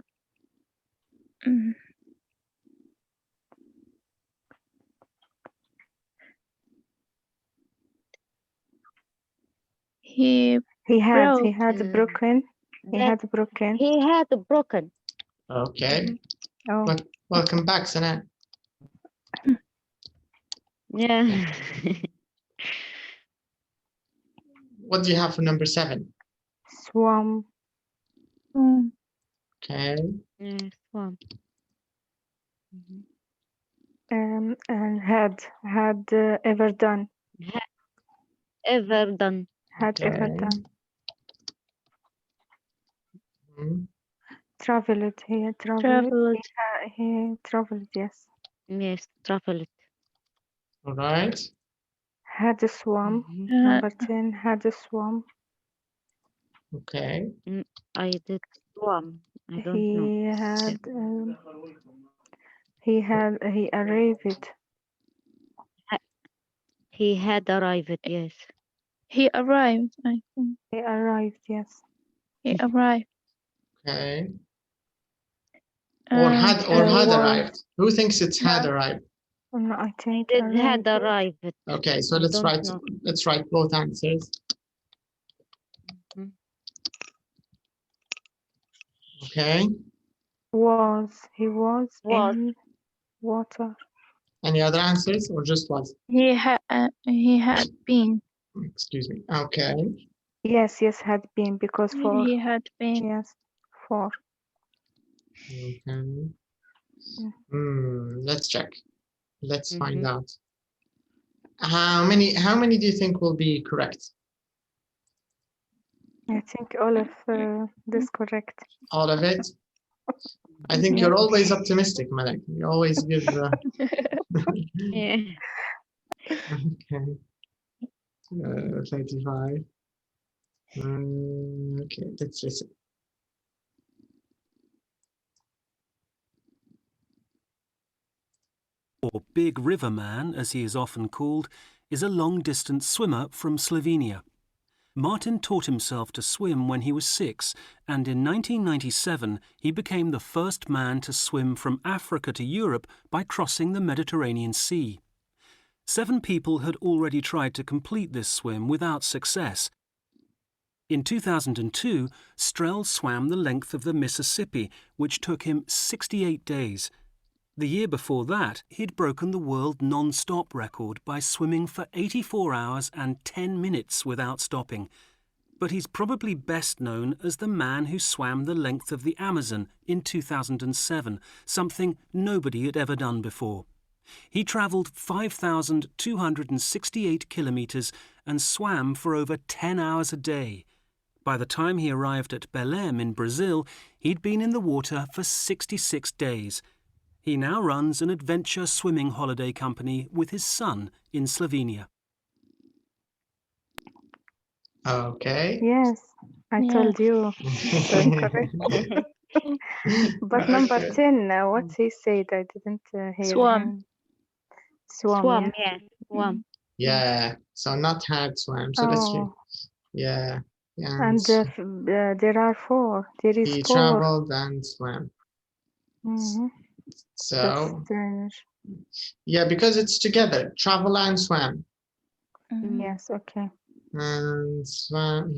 had broken. He had broken. Okay. Oh. Welcome back, Sana. Yeah. What do you have for number 7? Swam. Okay. Yeah, swam. And had ever done. Ever done. Had ever done. Traveled. He traveled. He traveled. Yes. Yes, traveled. All right. Had a swam. Number 10. Had a swam. Okay. I did swam. I don't know. He arrived. He had arrived, yes. He arrived, I think. He arrived, yes. He arrived. Okay. Or had arrived. Who thinks it's had arrived? No, I think it had arrived. Okay, so let's write both answers. Okay. He was in water. Any other answers or just was? He had been. Excuse me. Okay. Yes, had been because for. He had been. Yes, for. Okay. Let's check. Let's find out. How many do you think will be correct? I think all of this correct. All of it? I think you're always optimistic, Malak. You always give. Yeah. Okay. 35. Okay, let's listen. Or Big River Man, as he is often called, is a long-distance swimmer from Slovenia. Martin taught himself to swim when he was 6, and in 1997 he became the first man to swim from Africa to Europe by crossing the Mediterranean Sea. 7 people had already tried to complete this swim without success. In 2002, Strel swam the length of the Mississippi, which took him 68 days. The year before that, he'd broken the world non-stop record by swimming for 84 hours and 10 minutes without stopping. But he's probably best known as the man who swam the length of the Amazon in 2007, something nobody had ever done before. He travelled 5,268 kilometres and swam for over 10 hours a day. By the time he arrived at Belém in Brazil, he'd been in the water for 66 days. He now runs an adventure swimming holiday company with his son in Slovenia. Okay. Yes, I told you. So correct. But number Okay. 10, what he said, I didn't hear Swam. him. Swam, Swam, yeah. yeah, swam. Yeah. So not had, swam. So let's read. Oh, Yeah. and there are 4. There is he 4. traveled and swam. Mhm. That's So strange. yeah, because it's together. Travel and swam. Yes, okay. And swam.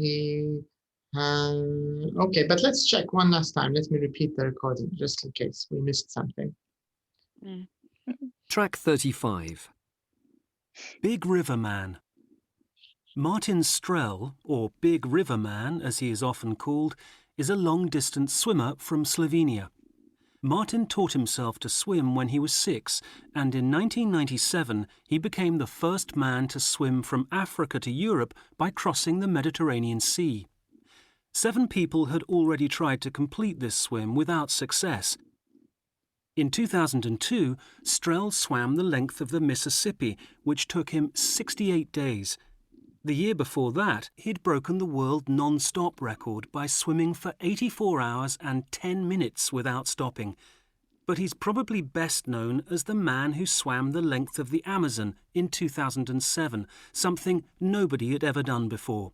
Okay, but let's check one last time. Let me repeat the recording just in case we missed something. Track 35. Big River Man. Martin Strel, or Big River Man as he is often called, is a long-distance swimmer from Slovenia. Martin taught himself to swim when he was 6, and in 1997 he became the first man to swim from Africa to Europe by crossing the Mediterranean Sea. 7 people had already tried to complete this swim without success. In 2002, Strel swam the length of the Mississippi, which took him 68 days. The year before that, he'd broken the world non-stop record by swimming for 84 hours and 10 minutes without stopping. But he's probably best known as the man who swam the length of the Amazon in 2007, something nobody had ever done before.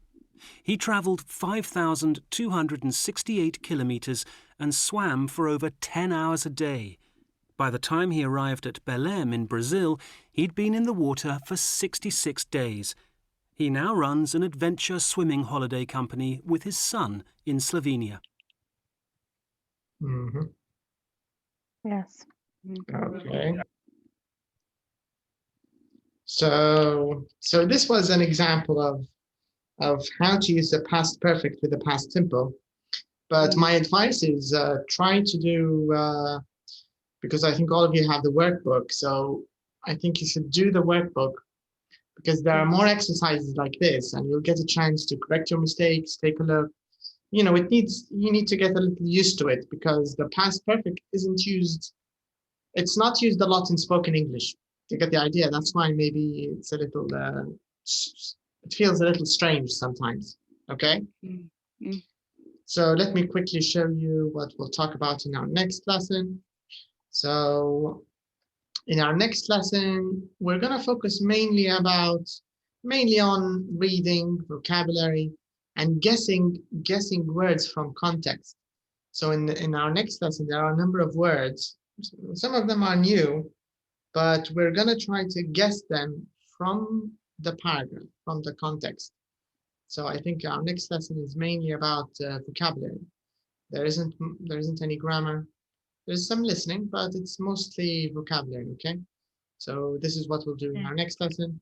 He travelled 5,268 kilometres and swam for over 10 hours a day. By the time he arrived at Belém in Brazil, he'd been in the water for 66 days. He now runs an adventure swimming holiday company with his son in Slovenia. Mm-hmm. Yes. Okay. So this was an example of how to use the past perfect with the past simple. But my advice is try to do, because I think all of you have the workbook, so I think you should do the workbook, because there are more exercises like this, and you'll get a chance to correct your mistakes, take a look. You know, you need to get a little used to it, because the past perfect isn't used, it's not used a lot in spoken English. You get the idea. That's why maybe it's a little, it feels a little strange sometimes. Okay. So let me quickly show you what we'll talk about in our next lesson. So in our next lesson, we're going to focus mainly on reading, vocabulary, and guessing words from context. So in our next lesson, there are a number of words. Some of them are new, but we're going to try to guess them from the paragraph, from the context. So I think our next lesson is mainly about vocabulary. There isn't any grammar. There's some listening, but it's mostly vocabulary, okay? So this is what we'll do in our next lesson.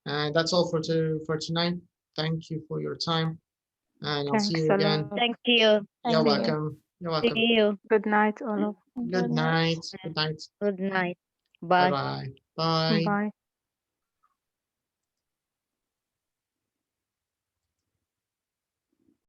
And that's all for tonight. Thank you for your time. And I'll see you again. Thank you. You're welcome. You're welcome. See you. Good night, all of. Good night. Good night. Good night. Bye. Bye-bye. Bye. Bye.